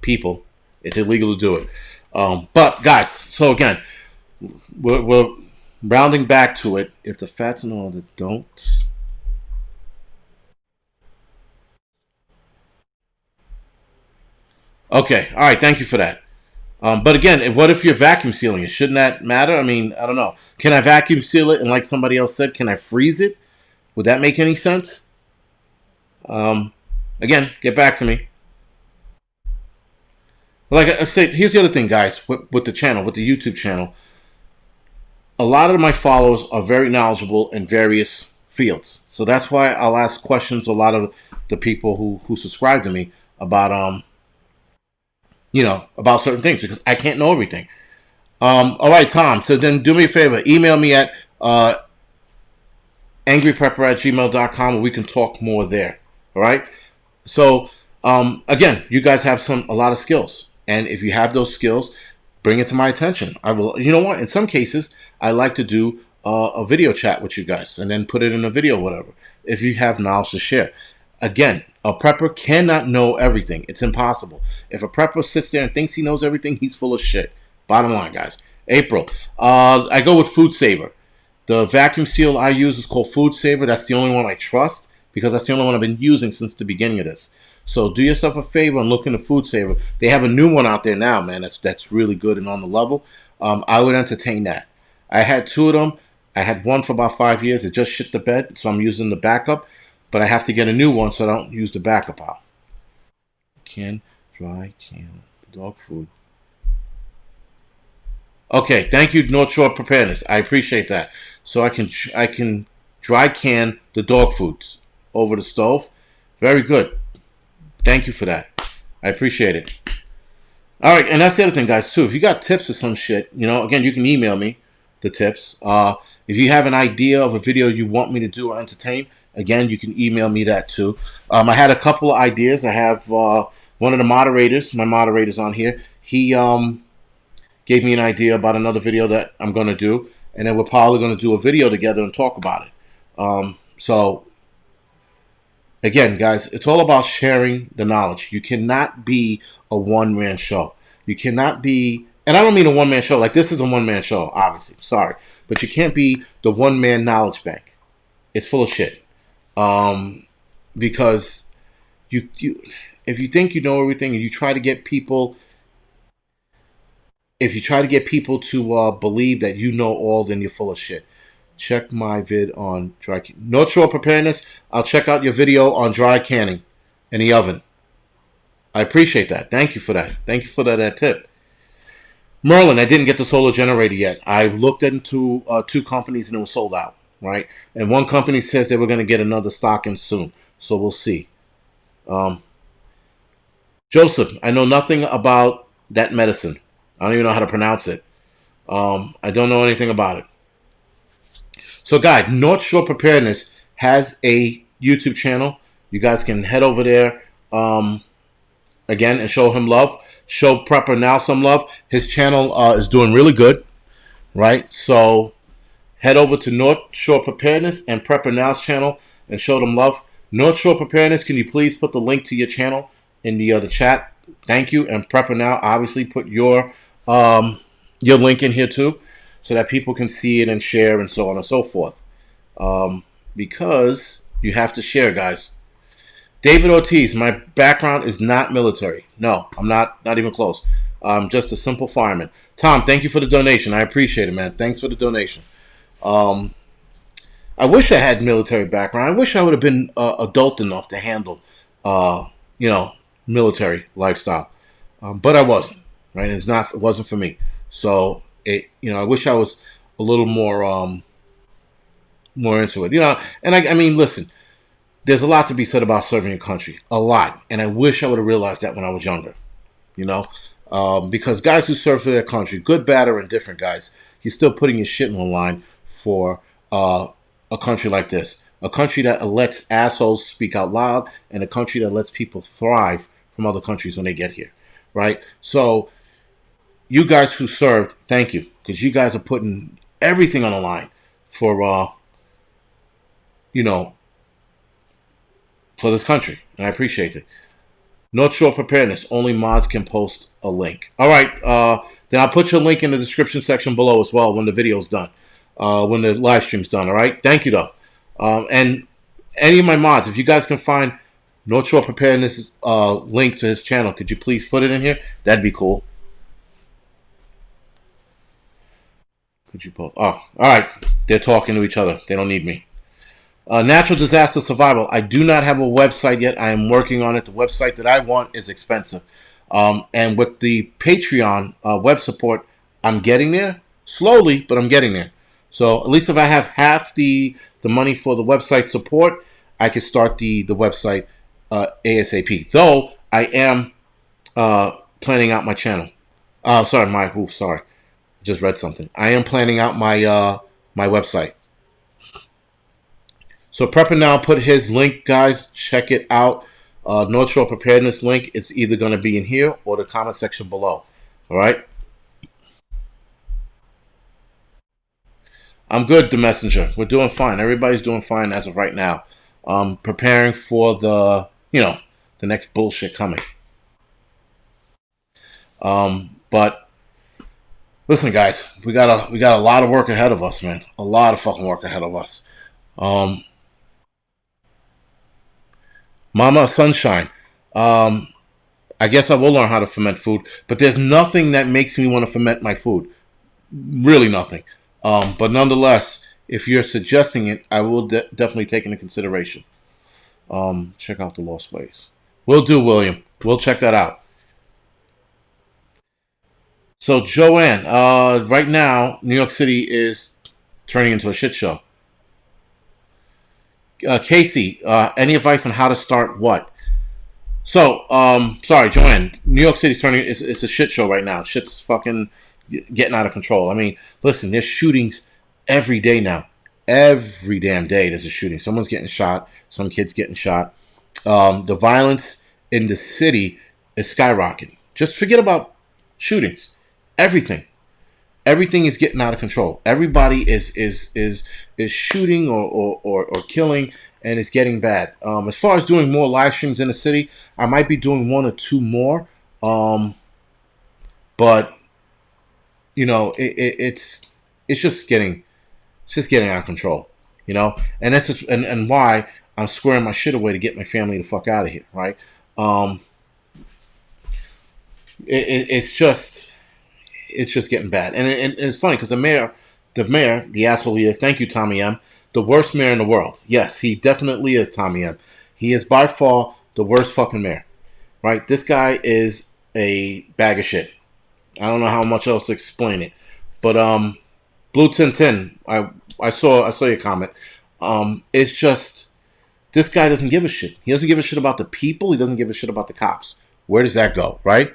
people, it's illegal to do it. But guys, so again, we're rounding back to it. If the fats and all that don't. Okay, all right, thank you for that. But again, what if you're vacuum sealing it? Shouldn't that matter? I mean, I don't know. Can I vacuum seal it? And like somebody else said, can I freeze it? Would that make any sense? Um, Again, get back to me. Like I said, here's the other thing, guys, with the channel, with the YouTube channel. A lot of my followers are very knowledgeable in various fields. So that's why I'll ask questions to a lot of the people who subscribe to me about about certain things because I can't know everything. All right, Tom. So then do me a favor. Email me at angryprepper@gmail.com and we can talk more there. All right. So again, you guys have a lot of skills, and if you have those skills, bring it to my attention. I will. You know what? In some cases, I like to do a video chat with you guys and then put it in a video, whatever. If you have knowledge to share. Again, a prepper cannot know everything. It's impossible. If a prepper sits there and thinks he knows everything, he's full of shit. Bottom line, guys. April. I go with Food Saver. The vacuum seal I use is called Food Saver. That's the only one I trust because that's the only one I've been using since the beginning of this. So do yourself a favor and look into Food Saver. They have a new one out there now, man. That's really good and on the level. I would entertain that. I had two of them. I had one for about 5 years. It just shit the bed, so I'm using the backup. But I have to get a new one so I don't use the backup out. Dry can, dog food. Okay, thank you, North Shore Preparedness. I appreciate that. So I can dry can the dog foods over the stove. Very good. Thank you for that. I appreciate it. All right, and that's the other thing, guys. Too, if you got tips or some shit, again, you can email me the tips. If you have an idea of a video you want me to do or entertain, again, you can email me that too. I had a couple of ideas. I have one of the moderators, my moderators on here. He gave me an idea about another video that I'm going to do, and then we're probably going to do a video together and talk about it. So, again, guys, it's all about sharing the knowledge. You cannot be a one-man show. You cannot be, and I don't mean a one-man show. Like, this is a one-man show, obviously. Sorry. But you can't be the one-man knowledge bank. It's full of shit. Because you if you think you know everything and you try to get people to believe that you know all, then you're full of shit. Check my vid on dry North Shore Preparedness. I'll check out your video on dry canning in the oven. I appreciate that. Thank you for that. Thank you for that tip. Merlin, I didn't get the solar generator yet. I looked into two companies and it was sold out, right? And one company says they were going to get another stock in soon. So we'll see. Joseph, I know nothing about that medicine. I don't even know how to pronounce it. I don't know anything about it. So, guys, North Shore Preparedness has a YouTube channel. You guys can head over there again and show him love. Show Prepper Now some love. His channel is doing really good, right? So, head over to North Shore Preparedness and Prepper Now's channel and show them love. North Shore Preparedness, can you please put the link to your channel in the chat? Thank you. And Prepper Now, obviously, put your link in here too, so that people can see it and share and so on and so forth. Because you have to share, guys. David Ortiz, my background is not military. No, I'm not even close. I'm just a simple fireman. Tom, thank you for the donation. I appreciate it, man. Thanks for the donation. I wish I had military background. I wish I would have been adult enough to handle, military lifestyle. But I wasn't, right? It wasn't for me. So I wish I was a little more into it. And I mean, listen, there's a lot to be said about serving your country, a lot. And I wish I would have realized that when I was younger, because guys who serve for their country, good, bad, or indifferent, guys, you're still putting your shit on the line for a country like this, a country that lets assholes speak out loud, and a country that lets people thrive from other countries when they get here, right? So you guys who served, thank you, because you guys are putting everything on the line for you know, for this country, and I appreciate it. North Shore Preparedness. Only mods can post a link. All right. Then I'll put your link in the description section below as well when the video's done, when the live stream's done. All right. Thank you, though. And any of my mods, if you guys can find North Shore Preparedness link to his channel, could you please put it in here? That'd be cool. Could you post? Oh, all right. They're talking to each other. They don't need me. Natural disaster survival. I do not have a website yet. I am working on it. The website that I want is expensive. And with the Patreon web support, I'm getting there. Slowly, but I'm getting there. So at least if I have half the money for the website support, I can start the website ASAP. Though I am planning out my channel. Sorry. Just read something. I am planning out my my website. So Prepper Now put his link, guys. Check it out. North Shore Preparedness link is either going to be in here or the comment section below. All right. I'm good, the messenger. We're doing fine. Everybody's doing fine as of right now. Preparing for the next bullshit coming. But listen, guys, we got a lot of work ahead of us, man. A lot of fucking work ahead of us. Mama Sunshine. I guess I will learn how to ferment food, but there's nothing that makes me want to ferment my food. Really nothing. But nonetheless, if you're suggesting it, I will definitely take into consideration. Check out the Lost Ways. Will do, William. We'll check that out. So, Joanne, right now, New York City is turning into a shit show. Casey, any advice on how to start what? So, sorry, Joanne. New York City's turning. It's a shit show right now. Shit's fucking getting out of control. I mean, listen, there's shootings every day now. Every damn day there's a shooting. Someone's getting shot. Some kid's getting shot. The violence in the city is skyrocketing. Just forget about shootings. Everything is getting out of control. Everybody is shooting or killing, and it's getting bad. As far as doing more live streams in the city, I might be doing 1 or 2 more. But it's just getting out of control. And that's just, and why I'm squaring my shit away to get my family the fuck out of here, right? It's just getting bad, and it's funny because the mayor, the asshole he is. Thank you, Tommy M. The worst mayor in the world. Yes, he definitely is, Tommy M. He is by far the worst fucking mayor, right? This guy is a bag of shit. I don't know how much else to explain it, but Blue Tintin, I saw your comment. It's just this guy doesn't give a shit. He doesn't give a shit about the people. He doesn't give a shit about the cops. Where does that go, right?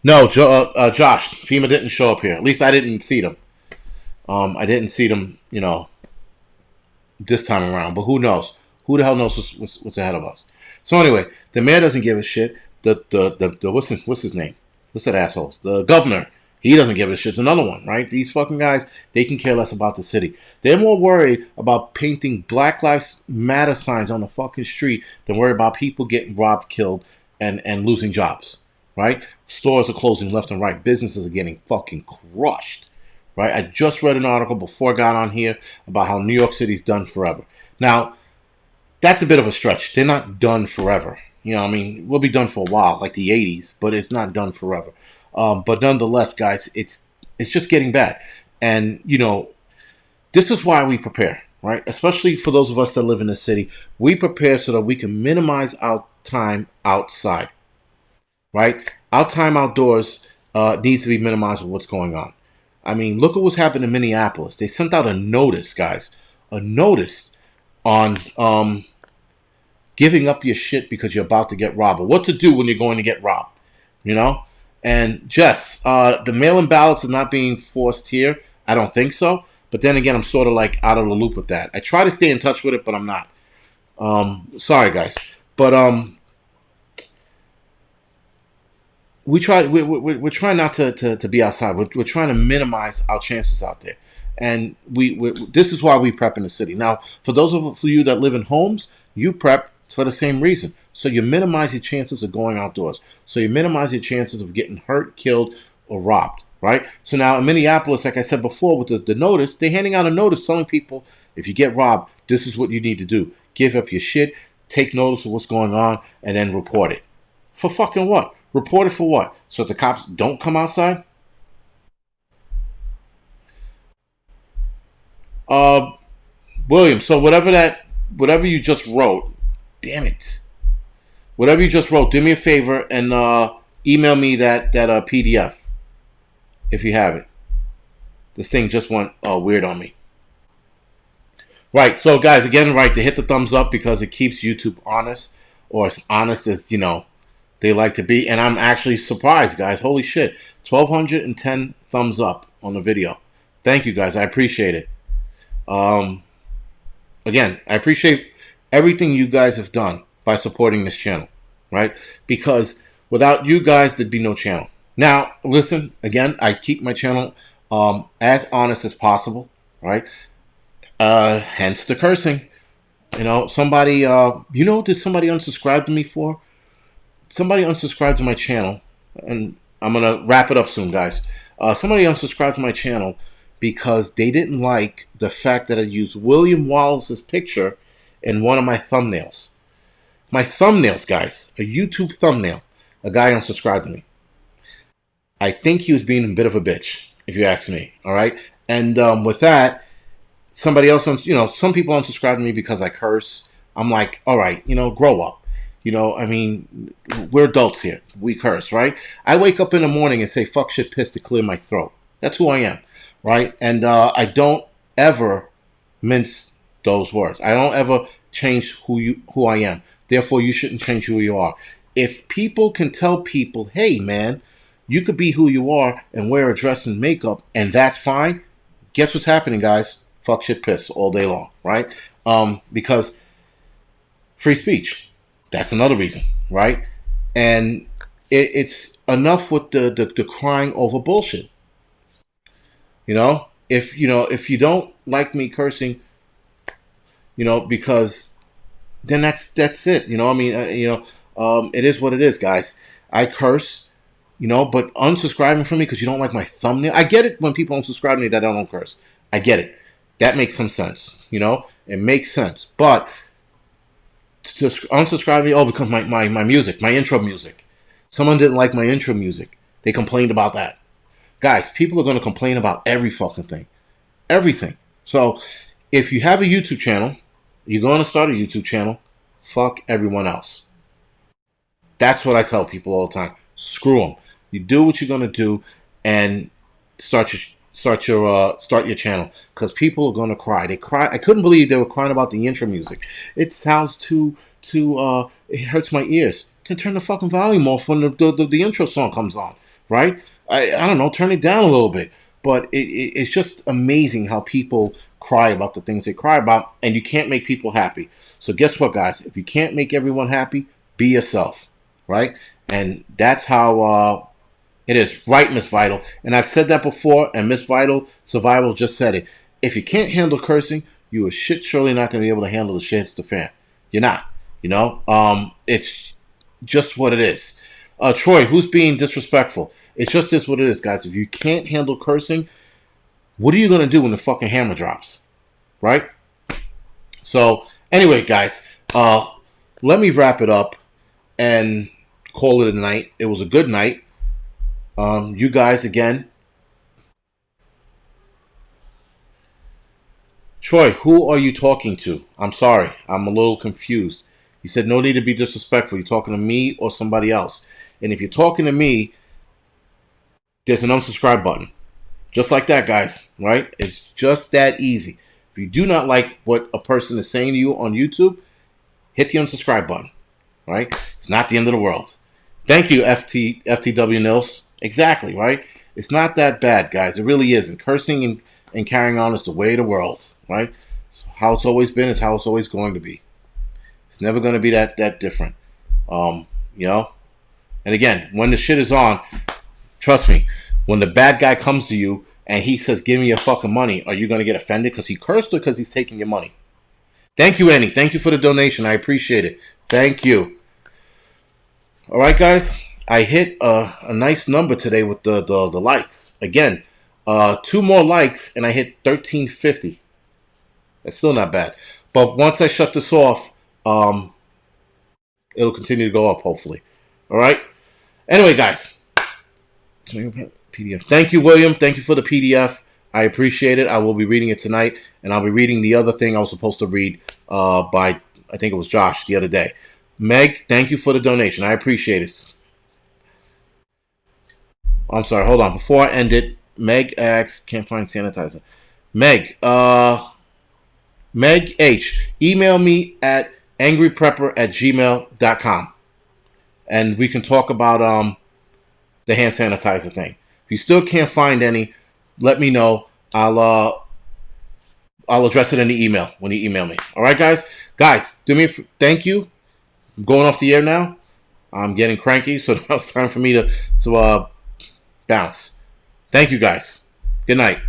No, Josh, FEMA didn't show up here. At least I didn't see them. I didn't see them, this time around. But who knows? Who the hell knows what's ahead of us? So anyway, the mayor doesn't give a shit. The what's his name? What's that asshole? The governor. He doesn't give a shit. It's another one, right? These fucking guys, they can care less about the city. They're more worried about painting Black Lives Matter signs on the fucking street than worried about people getting robbed, killed, and losing jobs. Right? Stores are closing left and right. Businesses are getting fucking crushed. Right? I just read an article before I got on here about how New York City's done forever. Now, that's a bit of a stretch. They're not done forever. I mean, we'll be done for a while, like the 80s, but it's not done forever. But nonetheless, guys, it's just getting bad. And, this is why we prepare, right? Especially for those of us that live in the city. We prepare so that we can minimize our time outside. Right? Our time outdoors needs to be minimized with what's going on. I mean, look at what's happened in Minneapolis. They sent out a notice, guys. A notice on giving up your shit because you're about to get robbed. Or what to do when you're going to get robbed. And Jess, the mail-in ballots are not being forced here. I don't think so. But then again, I'm sort of like out of the loop with that. I try to stay in touch with it, but I'm not. Sorry, guys. But we're trying not to be outside. We're trying to minimize our chances out there, and this is why we prep in the city. Now, for those of you that live in homes, you prep for the same reason. So you minimize your chances of going outdoors. So you minimize your chances of getting hurt, killed, or robbed. Right. So now in Minneapolis, like I said before, with the notice, they're handing out a notice telling people if you get robbed, this is what you need to do: give up your shit, take notice of what's going on, and then report it. For fucking what? Report it for what? So that the cops don't come outside? Uh, William, so whatever you just wrote, damn it. Whatever you just wrote, do me a favor and email me that PDF if you have it. This thing just went weird on me. Right. So, guys, again, right, to hit the thumbs up because it keeps YouTube honest, or as honest as they like to be. And I'm actually surprised, guys. Holy shit, 1,210 thumbs up on the video. Thank you, guys. I appreciate it. Um, Again, I appreciate everything you guys have done by supporting this channel, right? Because without you guys, there'd be no channel. Now, listen, again, I keep my channel as honest as possible, right? Hence the cursing. Somebody, did somebody unsubscribe to me for? Somebody unsubscribed to my channel, and I'm going to wrap it up soon, guys. Somebody unsubscribed to my channel because they didn't like the fact that I used William Wallace's picture in one of my thumbnails. My thumbnails, guys, a YouTube thumbnail. A guy unsubscribed to me. I think he was being a bit of a bitch, if you ask me. All right, and with that, somebody else, some people unsubscribe to me because I curse. I'm like, all right, grow up. I mean, we're adults here. We curse, right? I wake up in the morning and say fuck, shit, piss to clear my throat. That's who I am, right? And I don't ever mince those words. I don't ever change who I am. Therefore, you shouldn't change who you are. If people can tell people, hey, man, you could be who you are and wear a dress and makeup, and that's fine, guess what's happening, guys? Fuck, shit, piss all day long, right? Because free speech. That's another reason, right? And it's enough with the crying over bullshit. If you don't like me cursing, because then that's it. I mean, it is what it is, guys. I curse, but unsubscribing from me because you don't like my thumbnail. I get it when people unsubscribe to me that I don't curse. I get it. That makes some sense. It makes sense. But to unsubscribe to me, because my music, my intro music. Someone didn't like my intro music. They complained about that. Guys, people are going to complain about every fucking thing. Everything. So if you have a YouTube channel, you're going to start a YouTube channel, fuck everyone else. That's what I tell people all the time. Screw them. You do what you're going to do and start your channel, because people are going to cry. They cry. I couldn't believe they were crying about the intro music. It sounds too it hurts my ears. Can turn the fucking volume off when the intro song comes on, right? I don't know, turn it down a little bit. But it's just amazing how people cry about the things they cry about, and you can't make people happy. So guess what, guys? If you can't make everyone happy, be yourself, right? And that's how it is, right, Miss Vital? And I've said that before, and Miss Vital Survival just said it. If you can't handle cursing, you are shit surely not going to be able to handle the shit hits the fan. You're not, It's just what it is. Troy, who's being disrespectful? It's just this what it is, guys. If you can't handle cursing, what are you going to do when the fucking hammer drops? Right? So, anyway, guys, let me wrap it up and call it a night. It was a good night. You guys, again. Troy, who are you talking to? I'm sorry. I'm a little confused. You said no need to be disrespectful. You're talking to me or somebody else. And if you're talking to me, there's an unsubscribe button. Just like that, guys, right? It's just that easy. If you do not like what a person is saying to you on YouTube, hit the unsubscribe button, right? It's not the end of the world. Thank you, FTW Nils. Exactly, right? It's not that bad, guys. It really isn't. Cursing and carrying on is the way of the world, right? So how it's always been is how it's always going to be. It's never going to be that different. You know, And again, when the shit is on, trust me, when the bad guy comes to you and he says, "Give me your fucking money," are you going to get offended because he cursed or because he's taking your money? Thank you, Annie. Thank you for the donation. I appreciate it. Thank you. All right, guys. I hit a nice number today with the likes. Again, 2 more likes and I hit 1350. That's still not bad. But once I shut this off, it'll continue to go up, hopefully. All right. Anyway, guys. PDF. Thank you, William. Thank you for the PDF. I appreciate it. I will be reading it tonight, and I'll be reading the other thing I was supposed to read by, I think it was Josh the other day. Meg, thank you for the donation. I appreciate it. I'm sorry. Hold on. Before I end it, Meg asks, can't find sanitizer. Meg, Meg H, email me at angryprepper@gmail.com, and we can talk about the hand sanitizer thing. If you still can't find any, let me know. I'll address it in the email when you email me. All right, guys. Guys, do me thank you. I'm going off the air now. I'm getting cranky, so now it's time for me to bounce. Thank you, guys. Good night.